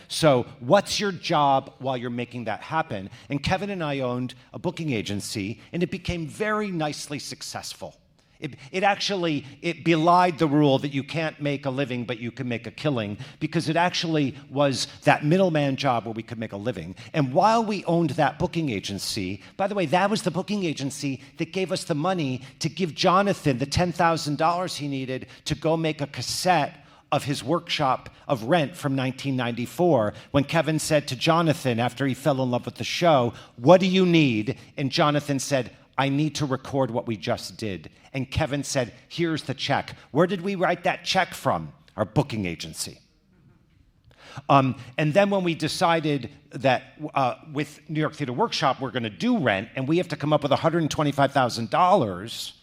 So what's your job while you're making that happen? And Kevin and I owned a booking agency, and it became very nicely successful. It belied the rule that you can't make a living, but you can make a killing, because it actually was that middleman job where we could make a living. And while we owned that booking agency, by the way, that was the booking agency that gave us the money to give Jonathan the $10,000 he needed to go make a cassette of his workshop of Rent from 1994, when Kevin said to Jonathan, after he fell in love with the show, "What do you need?" And Jonathan said, "I need to record what we just did." And Kevin said, "Here's the check." Where did we write that check from? Our booking agency. And then when we decided that with New York Theater Workshop, we're going to do Rent, and we have to come up with $125,000,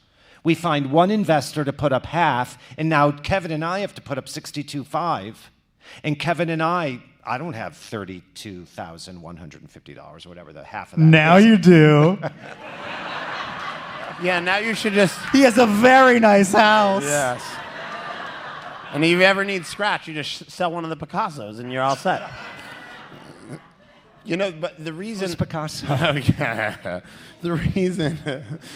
we find one investor to put up half, and now Kevin and I have to put up $62,500. And Kevin and I don't have $32,150 or whatever the half of that Now is. you do. Yeah, now you should just... He has a very nice house. Yes. And if you ever need scratch, you just sell one of the Picassos and you're all set. You know, but the reason... Who's Picasso? Oh, yeah. The reason...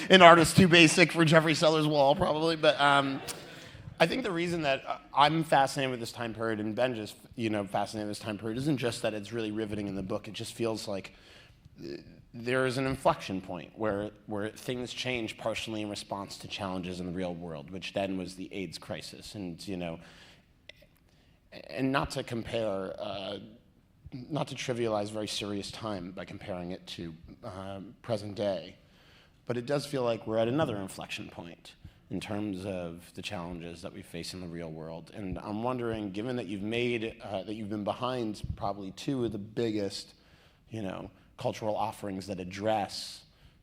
An artist too basic for Jeffrey Sellers' wall, probably. But I think the reason that I'm fascinated with this time period, and Benj is, fascinated with this time period, isn't just that it's really riveting in the book. It just feels like there is an inflection point where things change partially in response to challenges in the real world, which then was the AIDS crisis. And, and not to compare... not to trivialize very serious time by comparing it to present day, but it does feel like we're at another inflection point in terms of the challenges that we face in the real world. And I'm wondering, given that you've been behind probably two of the biggest, cultural offerings that address,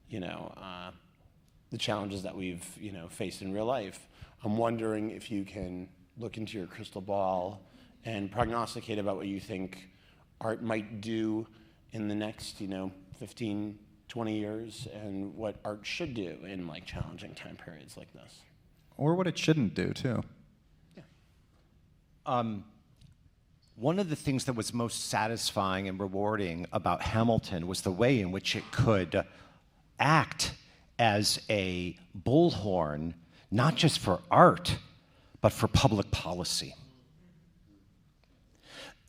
the challenges that we've, faced in real life, I'm wondering if you can look into your crystal ball and prognosticate about what you think art might do in the next, 15, 20 years, and what art should do in challenging time periods like this. Or what it shouldn't do, too. Yeah. One of the things that was most satisfying and rewarding about Hamilton was the way in which it could act as a bullhorn, not just for art, but for public policy.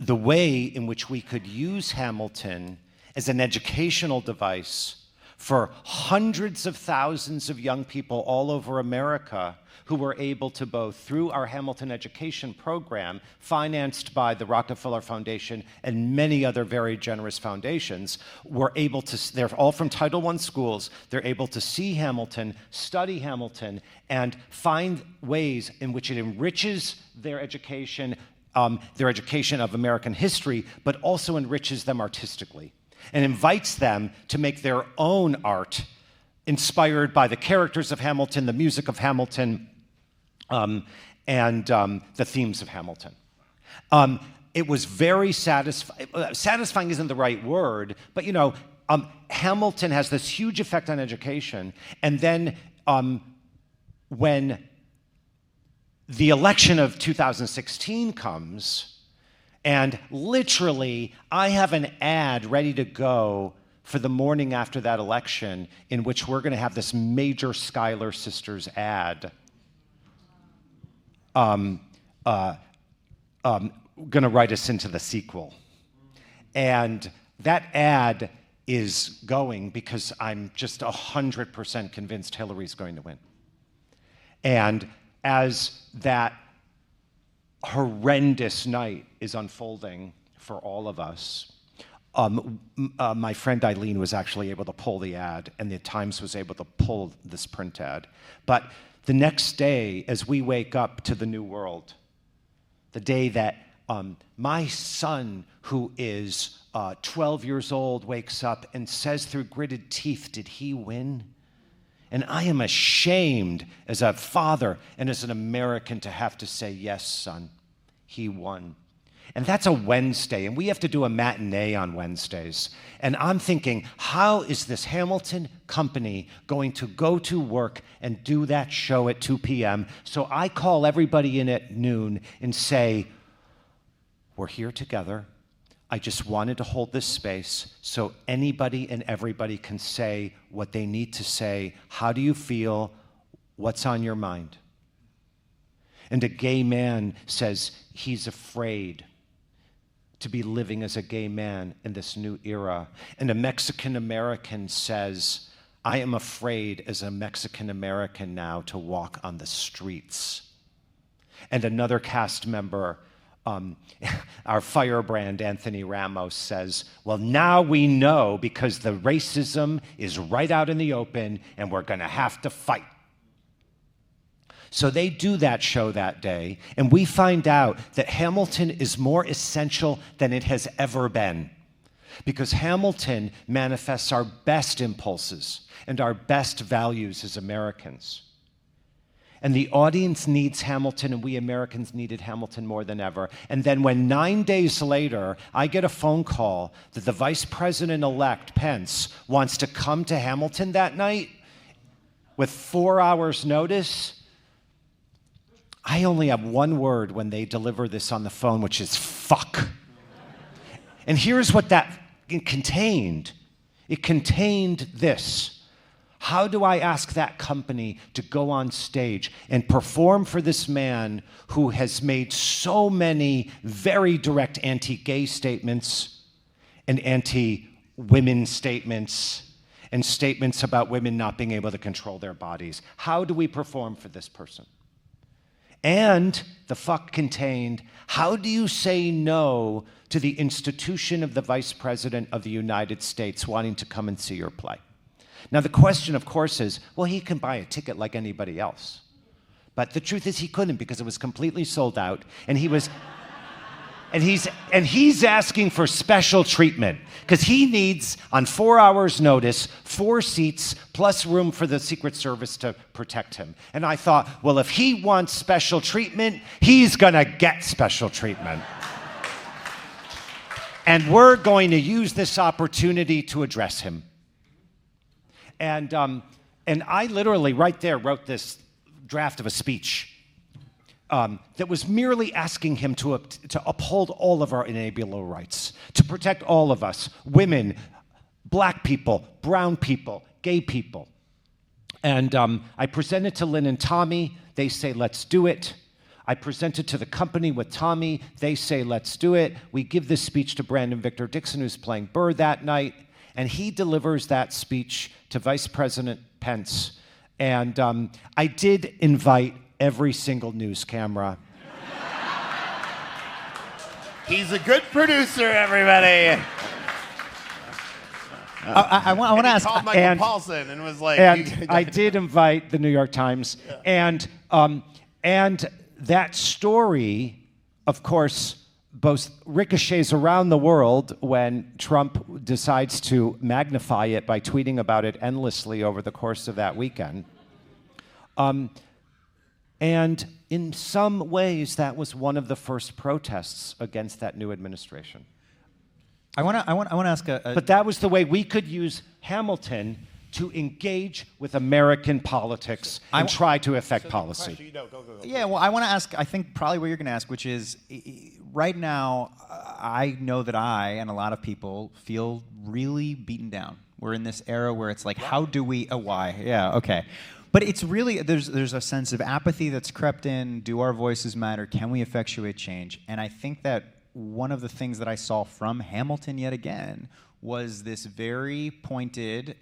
The way in which we could use Hamilton as an educational device for hundreds of thousands of young people all over America who were able to both, through our Hamilton education program, financed by the Rockefeller Foundation and many other very generous foundations, were able to, they're all from Title I schools, they're able to see Hamilton, study Hamilton, and find ways in which it enriches their education of American history, but also enriches them artistically and invites them to make their own art inspired by the characters of Hamilton, the music of Hamilton, and the themes of Hamilton. It was very satisfying. Satisfying isn't the right word, but Hamilton has this huge effect on education, and then when the election of 2016 comes, and literally, I have an ad ready to go for the morning after that election in which we're going to have this major Schuyler Sisters ad going to write us into the sequel. And that ad is going because I'm just 100% convinced Hillary's going to win. And as that horrendous night is unfolding for all of us, my friend Eileen was actually able to pull the ad, and the Times was able to pull this print ad. But the next day, as we wake up to the new world, the day that my son, who is 12 years old, wakes up and says through gritted teeth, "Did he win?" And I am ashamed as a father and as an American to have to say, "Yes, son, he won." And that's a Wednesday, and we have to do a matinee on Wednesdays. And I'm thinking, how is this Hamilton company going to go to work and do that show at 2 p.m.? So I call everybody in at noon and say, we're here together. I just wanted to hold this space so anybody and everybody can say what they need to say. How do you feel? What's on your mind? And a gay man says he's afraid to be living as a gay man in this new era. And a Mexican American says, I am afraid as a Mexican American now to walk on the streets. And another cast member, our firebrand Anthony Ramos, says, well, now we know because the racism is right out in the open and we're gonna have to fight. So they do that show that day, and we find out that Hamilton is more essential than it has ever been, because Hamilton manifests our best impulses and our best values as Americans. And the audience needs Hamilton, and we Americans needed Hamilton more than ever. And then when 9 days later, I get a phone call that the Vice President-elect, Pence, wants to come to Hamilton that night with 4 hours' notice, I only have one word when they deliver this on the phone, which is fuck. And here's what that contained. It contained this. How do I ask that company to go on stage and perform for this man who has made so many very direct anti-gay statements and anti-women statements and statements about women not being able to control their bodies? How do we perform for this person? And the fuck contained, how do you say no to the institution of the Vice President of the United States wanting to come and see your play? Now, the question, of course, is, well, he can buy a ticket like anybody else. But the truth is he couldn't, because it was completely sold out, and he's asking for special treatment, because he needs, on 4 hours' notice, 4 seats plus room for the Secret Service to protect him. And I thought, well, if he wants special treatment, he's gonna get special treatment. And we're going to use this opportunity to address him. And I literally, right there, wrote this draft of a speech that was merely asking him to uphold all of our inalienable rights, to protect all of us, women, black people, brown people, gay people. And I presented to Lynn and Tommy. They say, let's do it. I presented to the company with Tommy. They say, let's do it. We give this speech to Brandon Victor Dixon, who's playing Burr that night. And he delivers that speech to Vice President Pence. And I did invite every single news camera. He's a good producer, everybody. I want to ask. Called Michael Paulson and was like, and I did invite the New York Times, and that story, of course, both ricochets around the world when Trump decides to magnify it by tweeting about it endlessly over the course of that weekend. And in some ways, that was one of the first protests against that new administration. I want to ask But that was the way we could use Hamilton to engage with American politics and try to affect policy. Go. Yeah, well, I want to ask, I think probably what you're going to ask, which is, right now, I know that I and a lot of people feel really beaten down. We're in this era where it's like, how do we, why? Yeah, okay. But it's really, there's a sense of apathy that's crept in. Do our voices matter? Can we effectuate change? And I think that one of the things that I saw from Hamilton yet again was this very pointed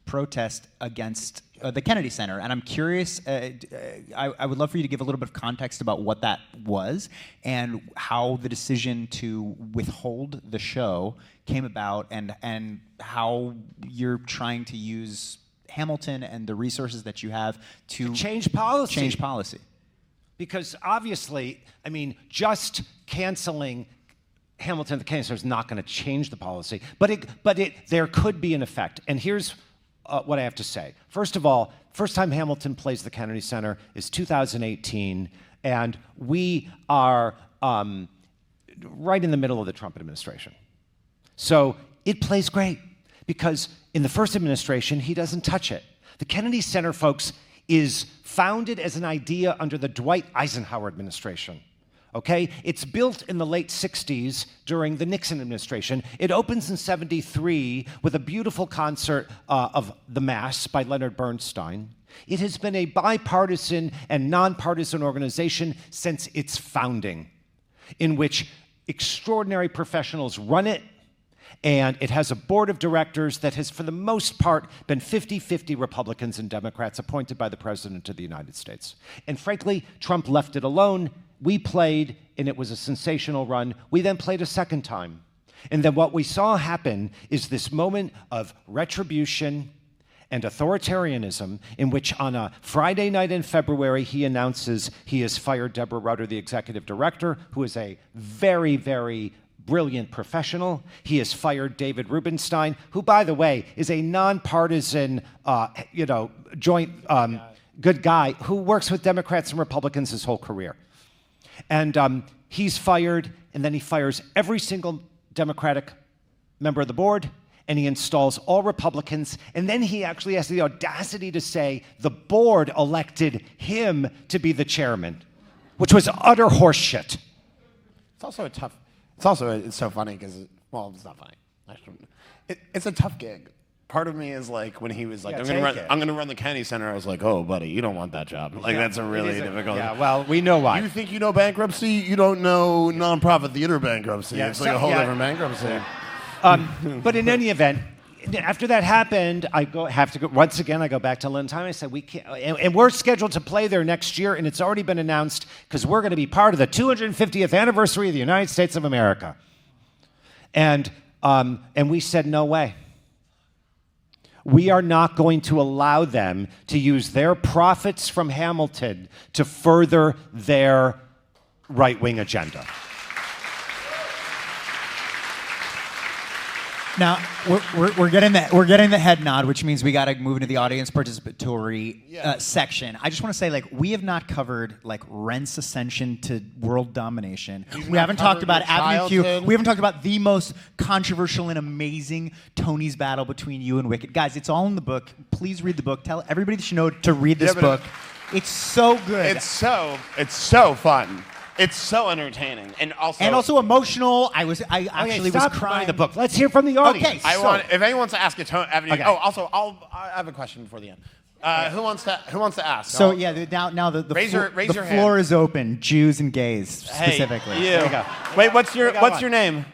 protest against the Kennedy Center. And I'm curious, I would love for you to give a little bit of context about what that was and how the decision to withhold the show came about, and how you're trying to use Hamilton and the resources that you have to change policy. Change policy. Because obviously, I mean, just canceling Hamilton at the Kennedy Center is not going to change the policy, but there could be an effect. And here's what I have to say. First of all, first time Hamilton plays the Kennedy Center is 2018, and we are right in the middle of the Trump administration. So it plays great because in the first administration, he doesn't touch it. The Kennedy Center, folks, is founded as an idea under the Dwight Eisenhower administration. Okay? It's built in the late 60s during the Nixon administration. It opens in 73 with a beautiful concert of The Mass by Leonard Bernstein. It has been a bipartisan and nonpartisan organization since its founding, in which extraordinary professionals run it, and it has a board of directors that has, for the most part, been 50-50 Republicans and Democrats appointed by the President of the United States. And frankly, Trump left it alone. We played, and it was a sensational run. We then played a second time. And then what we saw happen is this moment of retribution and authoritarianism in which on a Friday night in February, he announces he has fired Deborah Rutter, the executive director, who is a very, very brilliant professional. He has fired David Rubenstein, who, by the way, is a nonpartisan, joint good guy who works with Democrats and Republicans his whole career. And he's fired, and then he fires every single Democratic member of the board, and he installs all Republicans, and then he actually has the audacity to say the board elected him to be the chairman, which was utter horseshit. It's so funny because, well, it's not funny. It's a tough gig. Part of me is like, when he was like, Yeah, I'm gonna run the Kennedy Center, I was like, oh, buddy, you don't want that job. Like, that's a really difficult. Yeah, well, we know why. You think you know bankruptcy? You don't know nonprofit theater bankruptcy. Yeah, It's like a whole different bankruptcy. But in any event, after that happened, I go back to Lynn Time. I said, we can't, and we're scheduled to play there next year, and it's already been announced because we're going to be part of the 250th anniversary of the United States of America. And we said, no way. We are not going to allow them to use their profits from Hamilton to further their right-wing agenda. Now we're getting the head nod, which means we got to move into the audience participatory section. I just want to say, like, we have not covered like Rent's ascension to world domination. We haven't talked about Avenue Q. We haven't talked about the most controversial and amazing Tony's battle between you and Wicked. Guys, it's all in the book. Please read the book. Tell everybody that you know to read this book. It's so good. It's so fun. It's so entertaining, and also emotional. I actually was crying. The book. Let's hear from the audience. Okay, if anyone wants to ask a Avenue. Okay. Oh, also, I have a question before the end. Who wants to ask? So now the raise your hand. floor is open. Jews and gays specifically. Hey, you. There you go. Wait, what's your name?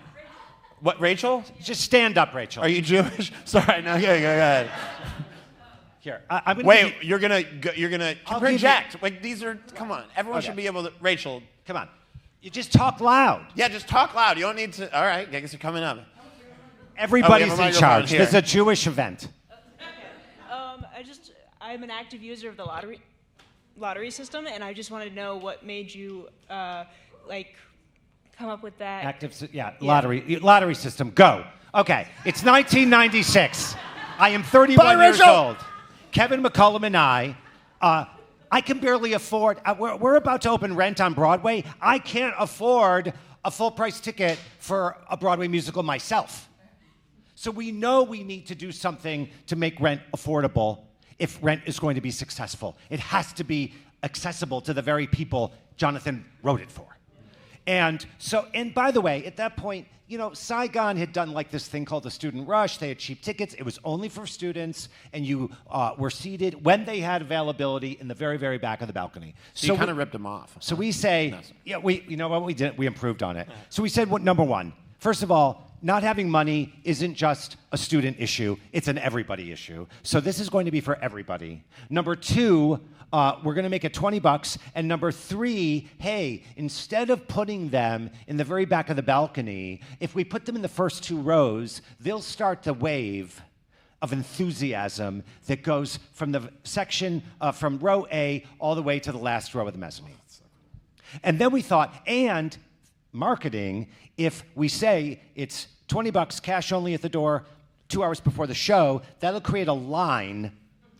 What, Rachel? Just stand up, Rachel. Are you Jewish? Sorry, no, go ahead. Here, I'm gonna Wait, you're gonna project. Like, these are, come on. Everyone Okay. should be able to. Rachel, Come on. You just talk loud. yeah, just talk loud. You don't need to. All right, I guess you're coming up. Everybody's a in microphone charge. here. This is a Jewish event. I'm an active user of the lottery system, and I just wanted to know what made you come up with that. Lottery system. Go. Okay, it's 1996. I am 31 years old. Kevin McCullum and I can barely afford. We're about to open Rent on Broadway. I can't afford a full-price ticket for a Broadway musical myself. So we know we need to do something to make Rent affordable if Rent is going to be successful. It has to be accessible to the very people Jonathan wrote it for. And by the way, at that point, Saigon had done like this thing called the Student Rush. They had cheap tickets. It was only for students, and you were seated when they had availability in the very, very back of the balcony. So you kind of ripped them off. So we say, you know what we did? We improved on it. So we said, number one, first of all, not having money isn't just a student issue. It's an everybody issue. So this is going to be for everybody. Number two, we're going to make it $20. And number three, hey, instead of putting them in the very back of the balcony, if we put them in the first two rows, they'll start the wave of enthusiasm that goes from the section from row A all the way to the last row of the mezzanine. And then we thought, and marketing, if we say it's $20 cash only at the door 2 hours before the show, that'll create a line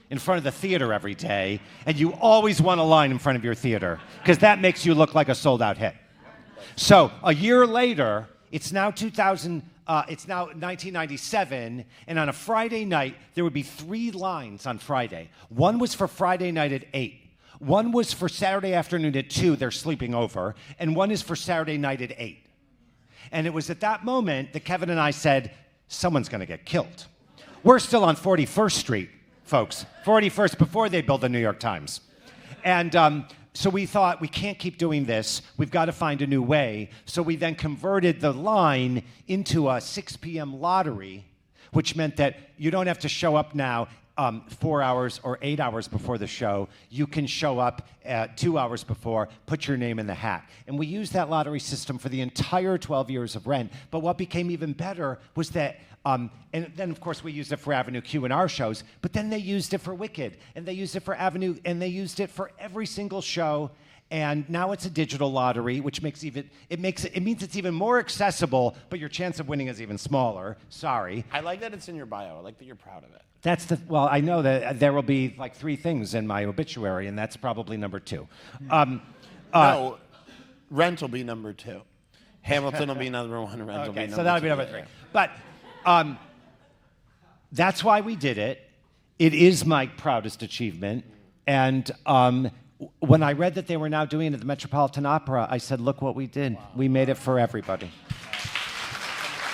in front of the theater every day, and you always want a line in front of your theater because that makes you look like a sold-out hit. So a year later, it's now 2000. It's now 1997, and on a Friday night, there would be 3 lines on Friday. One was for Friday night at 8. One was for Saturday afternoon at 2, they're sleeping over, and one is for Saturday night at 8. And it was at that moment that Kevin and I said, someone's going to get killed. We're still on 41st Street, folks. 41st, before they built the New York Times. And so we thought, we can't keep doing this. We've got to find a new way. So we then converted the line into a 6 p.m. lottery, which meant that you don't have to show up now 4 hours or 8 hours before the show. You can show up 2 hours before, put your name in the hat. And we used that lottery system for the entire 12 years of Rent. But what became even better was that, and then of course we used it for Avenue Q in our shows, but then they used it for Wicked, and they used it for Avenue, and they used it for every single show. And now it's a digital lottery, which means it's even more accessible, but your chance of winning is even smaller. Sorry. I like that it's in your bio. I like that you're proud of it. Well, I know that there will be like 3 things in my obituary, and that's probably number 2. No, Rent will be number 2. Hamilton will be number 1. Rent will be number 2. So that'll be number 3. But that's why we did it. It is my proudest achievement. And when I read that they were now doing it at the Metropolitan Opera, I said, look what we did. Wow. We made it for everybody.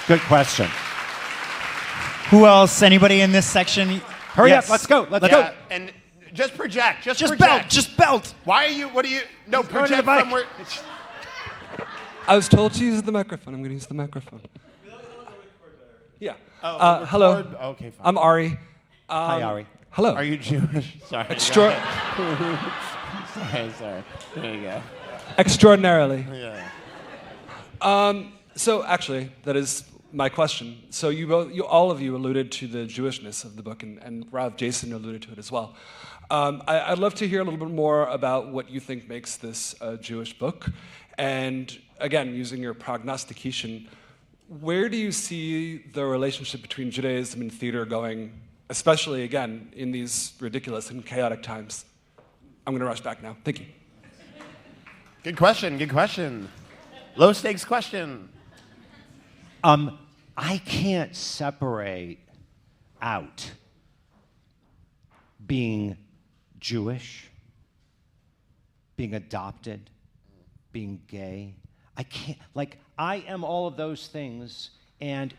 Good question. Who else? Anybody in this section? Hurry up, let's go. Let's go. And just project. Just belt. Just belt. Why are you? What are you? No, project from where. I was told to use the microphone. I'm going to use the microphone. Yeah. Hello. Okay, fine. I'm Ari. Hi, Ari. Hello. Are you Jewish? Sorry. Sorry. There you go. Extraordinarily. Yeah. So actually, that is my question. So all of you alluded to the Jewishness of the book, and Rav Jason alluded to it as well. I'd love to hear a little bit more about what you think makes this a Jewish book. And again, using your prognostication, where do you see the relationship between Judaism and theater going, especially, again, in these ridiculous and chaotic times? I'm going to rush back now. Thank you. Good question. Low stakes question. I can't separate out being Jewish, being adopted, being gay. I can't, I am all of those things, and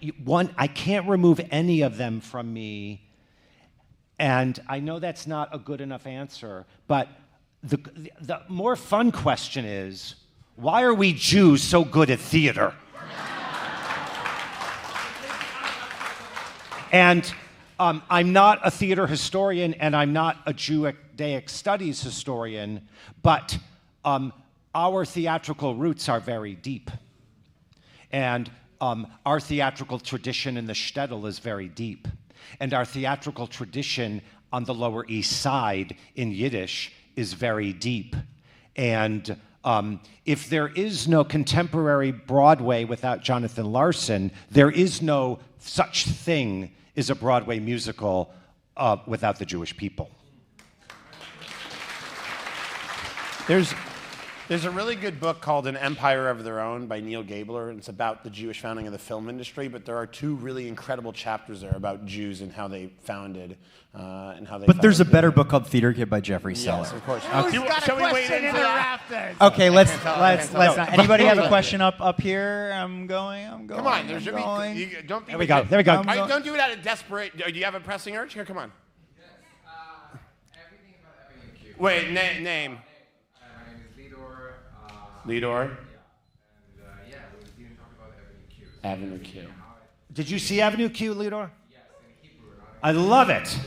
I can't remove any of them from me. And I know that's not a good enough answer, but the more fun question is, why are we Jews so good at theater? And I'm not a theater historian, and I'm not a Judaic studies historian, but our theatrical roots are very deep. And our theatrical tradition in the shtetl is very deep. And our theatrical tradition on the Lower East Side in Yiddish is very deep. And if there is no contemporary Broadway without Jonathan Larson, there is no such thing as a Broadway musical without the Jewish people. There's a really good book called An Empire of Their Own by Neil Gabler, and it's about the Jewish founding of the film industry, but there are 2 really incredible chapters there about Jews and how they founded and how they But there's a better book called Theater Kid by Jeffrey Seller. Yes, of course. Okay. We wait into that? Okay, let's not. Anybody have a question up here? I'm going. Come on, there should be. Don't be. There we go. There we go. Don't do it out of desperate. Do you have a pressing urge? Here, come on. Yes. Everything about Avenue Q. Wait, name. My name is Lidor. Lidor. Yeah, we didn't talk about Avenue Q. Avenue Q. Did you see Avenue Q, Lidor? Yes, in Hebrew. I love it.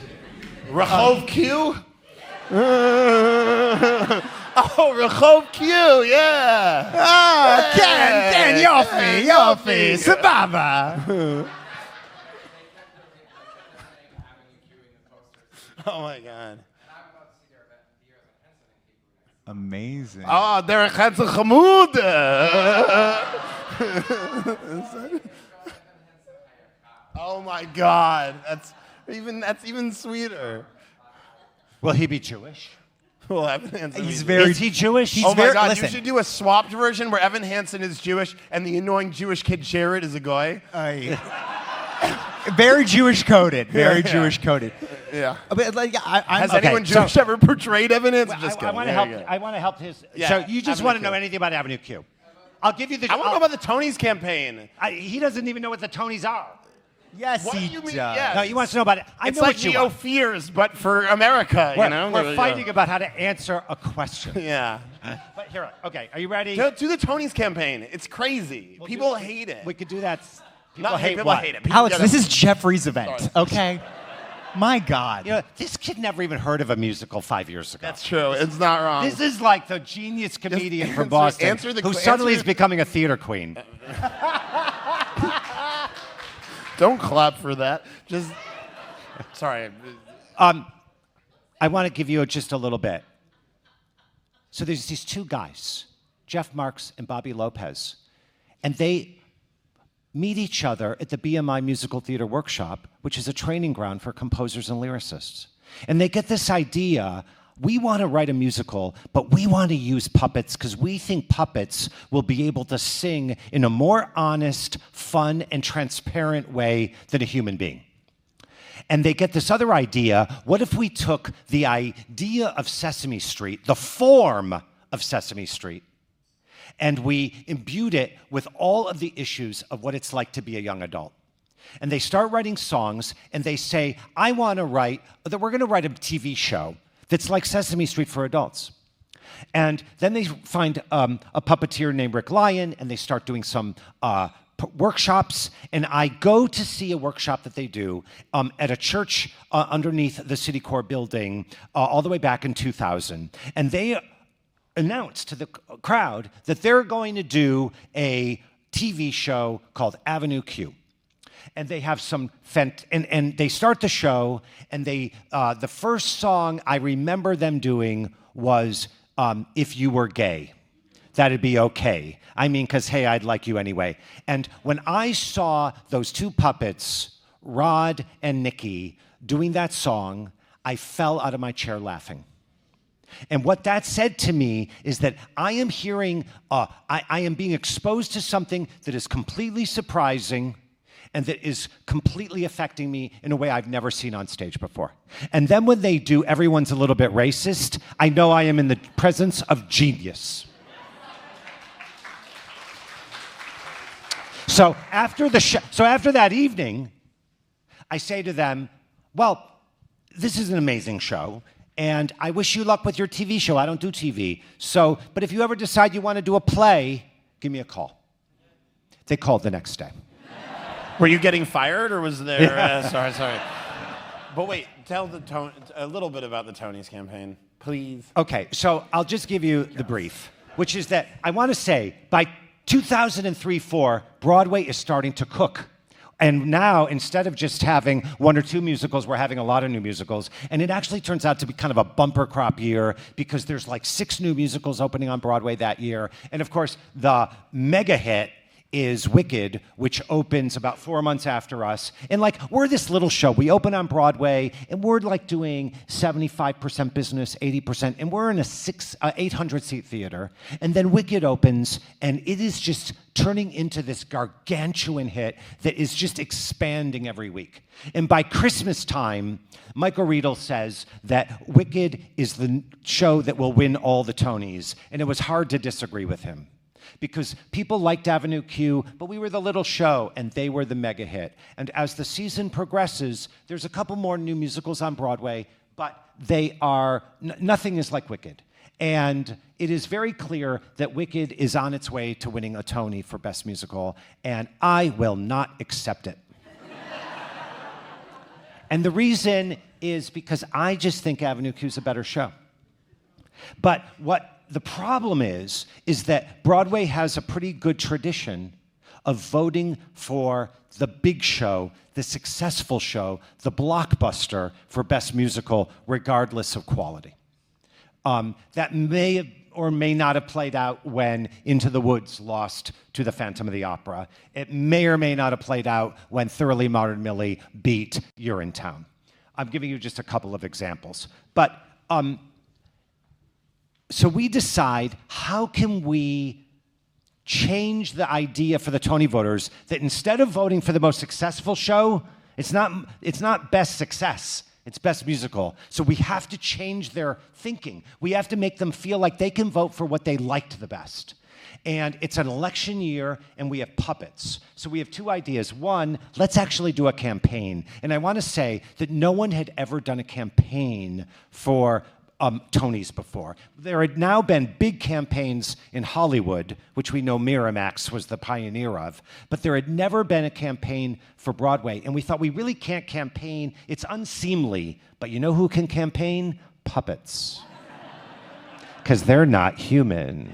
Rehov Q? Rehov Q, yeah. Ken, Yofi, Sababa. Oh my God. Amazing. Oh, Derek Hansen Hamoud. Oh my God. That's even sweeter. Will he be Jewish? Well, Evan Hansen. He's very. Is he Jewish? He's Oh my very, God! listen, You should do a swapped version where Evan Hansen is Jewish and the annoying Jewish kid Jared is a guy. very Jewish coded. Very Yeah. Jewish coded. Yeah. But like, I'm Has okay, anyone so- Jewish ever portrayed Evan Hansen? I Just want kidding. to There help. you go. I want to help his. Yeah, So you just Avenue want to Q. know anything about Avenue Q? I'll give you the. I want to know about the Tonys campaign. He doesn't even know what the Tonys are. Yes, What do he you mean? does. Yeah. No, he wants to know about it. I It's know like what you Neo want. Fears, but for America. We're, You know, we're fighting about how to answer a question. Yeah. But here, okay, are you ready? Do the Tonys campaign. It's crazy. People hate it. We could do that. People Not hate people what? hate it. People Alex, get this it. is Jeffrey's event. Sorry. Okay. My God. You know, this kid never even heard of a musical 5 years ago. That's true. It's not wrong. This is like the genius comedian from answer- Boston answer the who qu- suddenly answer- is becoming a theater queen. Don't clap for that. Just. Sorry. I want to give you just a little bit. So there's these two guys, Jeff Marks and Bobby Lopez, and they meet each other at the BMI Musical Theater Workshop, which is a training ground for composers and lyricists. And they get this idea, we want to write a musical, but we want to use puppets because we think puppets will be able to sing in a more honest, fun, and transparent way than a human being. And they get this other idea, what if we took the idea of Sesame Street, the form of Sesame Street, and we imbued it with all of the issues of what it's like to be a young adult. And they start writing songs, and they say, we're going to write a TV show that's like Sesame Street for adults. And then they find a puppeteer named Rick Lyon, and they start doing some workshops. And I go to see a workshop that they do at a church underneath the City Core building all the way back in 2000. And they announced to the crowd that they're going to do a TV show called Avenue Q. And they have some, and they start the show, and the first song I remember them doing was If You Were Gay. That'd be okay. I mean, because, hey, I'd like you anyway. And when I saw those two puppets, Rod and Nikki, doing that song, I fell out of my chair laughing. And what that said to me is that I am hearing, I am being exposed to something that is completely surprising and that is completely affecting me in a way I've never seen on stage before. And then when they do Everyone's a Little Bit Racist, I know I am in the presence of genius. So after that evening, I say to them, well, this is an amazing show, and I wish you luck with your TV show. I don't do TV. So, but if you ever decide you want to do a play, give me a call. They called the next day. Were you getting fired, or was there? Sorry. But wait, tell a little bit about the Tonys campaign, please. Okay, so I'll just give you the brief, which is that I want to say by 2003-04, Broadway is starting to cook. And now, instead of just having one or two musicals, we're having a lot of new musicals. And it actually turns out to be kind of a bumper crop year because there's like 6 new musicals opening on Broadway that year. And of course, the mega hit is Wicked, which opens about 4 months after us. And like, we're this little show. We open on Broadway, and we're like doing 75% business, 80%, and we're in a 800-seat theater. And then Wicked opens, and it is just turning into this gargantuan hit that is just expanding every week. And by Christmas time, Michael Riedel says that Wicked is the show that will win all the Tonys, and it was hard to disagree with him. Because people liked Avenue Q, but we were the little show, and they were the mega hit. And as the season progresses, there's a couple more new musicals on Broadway, but they are, nothing is like Wicked. And it is very clear that Wicked is on its way to winning a Tony for Best Musical, and I will not accept it. And the reason is because I just think Avenue Q is a better show. But what the problem is that Broadway has a pretty good tradition of voting for the big show, the successful show, the blockbuster for Best Musical, regardless of quality. That may have or may not have played out when Into the Woods lost to the Phantom of the Opera. It may or may not have played out when Thoroughly Modern Millie beat You're in Town. I'm giving you just a couple of examples. But So we decide, how can we change the idea for the Tony voters that instead of voting for the most successful show, it's not best success, it's best musical. So we have to change their thinking. We have to make them feel like they can vote for what they liked the best. And it's an election year, and we have puppets. So we have two ideas. One, let's actually do a campaign. And I want to say that no one had ever done a campaign for Tonys before. There had now been big campaigns in Hollywood, which we know Miramax was the pioneer of, but there had never been a campaign for Broadway. And we thought, we really can't campaign. It's unseemly. But you know who can campaign? Puppets. Because they're not human.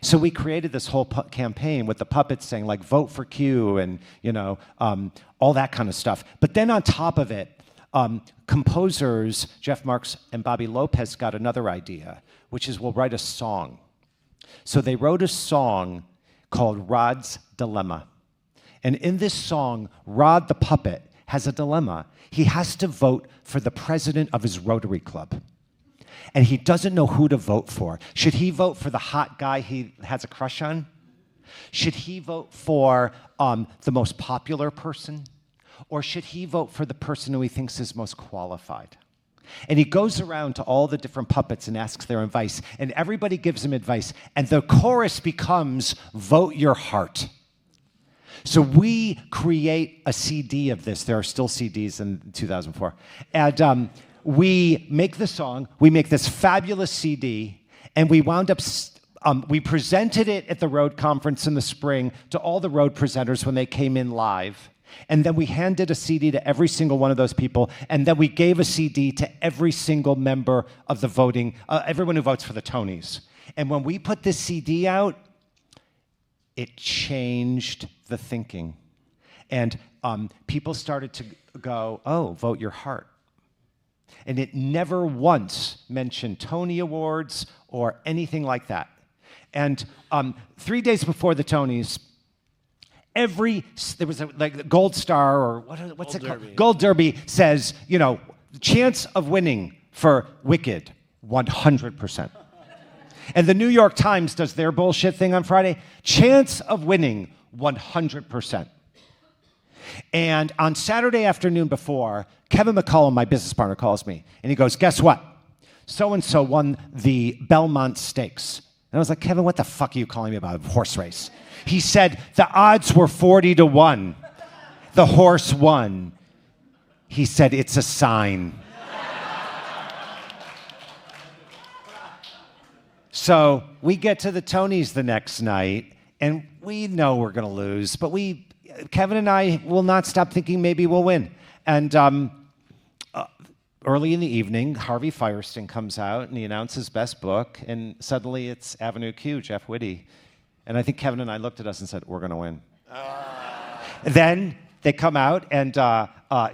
So we created this whole campaign with the puppets saying, like, vote for Q and, all that kind of stuff. But then on top of it, composers Jeff Marks and Bobby Lopez got another idea, which is we'll write a song. So they wrote a song called Rod's Dilemma. And in this song, Rod the puppet has a dilemma. He has to vote for the president of his Rotary Club. And he doesn't know who to vote for. Should he vote for the hot guy he has a crush on? Should he vote for the most popular person? Or should he vote for the person who he thinks is most qualified? And he goes around to all the different puppets and asks their advice, and everybody gives him advice, and the chorus becomes, vote your heart. So we create a CD of this. There are still CDs in 2004. And we make the song, we make this fabulous CD, and we wound up, we presented it at the Road Conference in the spring to all the Road presenters when they came in live. And then we handed a CD to every single one of those people, and then we gave a CD to every single member of the voting, everyone who votes for the Tonys. And when we put this CD out, it changed the thinking. And people started to go, oh, vote your heart. And it never once mentioned Tony Awards or anything like that. And 3 days before the Tonys, there was a Gold Star, or what's it called? Gold Derby says, chance of winning for Wicked, 100%. And the New York Times does their bullshit thing on Friday, chance of winning, 100%. And on Saturday afternoon before, Kevin McCullum, my business partner, calls me, and he goes, guess what? So-and-so won the Belmont Stakes. And I was like, Kevin, what the fuck are you calling me about a horse race? He said, the odds were 40-1. The horse won. He said, it's a sign. So we get to the Tonys the next night, and we know we're going to lose, but Kevin and I will not stop thinking maybe we'll win. And early in the evening, Harvey Fierstein comes out, and he announces Best Book, and suddenly it's Avenue Q, Jeff Whitty. And I think Kevin and I looked at us and said, we're going to win. Then they come out, and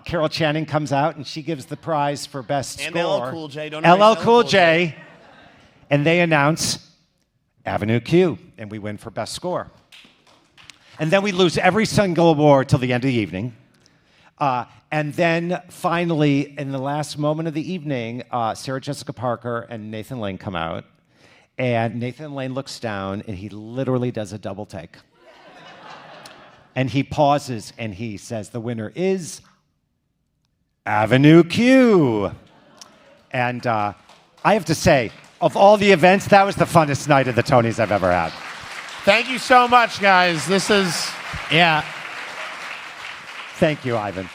Carol Channing comes out, and she gives the prize for Best And Score. LL Cool J. Don't LL Cool J. And they announce Avenue Q, and we win for Best Score. And then we lose every single award till the end of the evening. And then finally, in the last moment of the evening, Sarah Jessica Parker and Nathan Lane come out. And Nathan Lane looks down, and he literally does a double take. And he pauses, and he says, the winner is Avenue Q. And I have to say, of all the events, that was the funnest night of the Tonys I've ever had. Thank you so much, guys. This is... Yeah. Thank you, Ivan.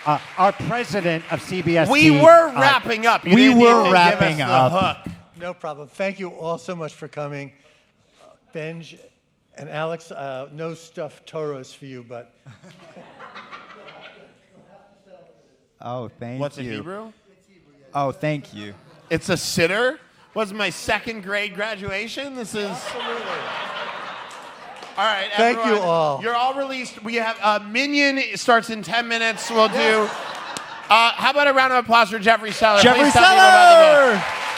Our president of CBS. We were wrapping up. You we didn't were even wrapping give us up. the hook. No problem. Thank you all so much for coming. Benj and Alex, no stuffed toros for you, but... Oh, thank you. What's it, Hebrew? Oh, thank you. It's a sitter? Was my second grade graduation? This is... Absolutely. All right, Thank everyone, you all. You're all released. We have Minion starts in 10 minutes. We'll do... how about a round of applause for Jeffrey Seller? Jeffrey Please tell people about the book. Seller!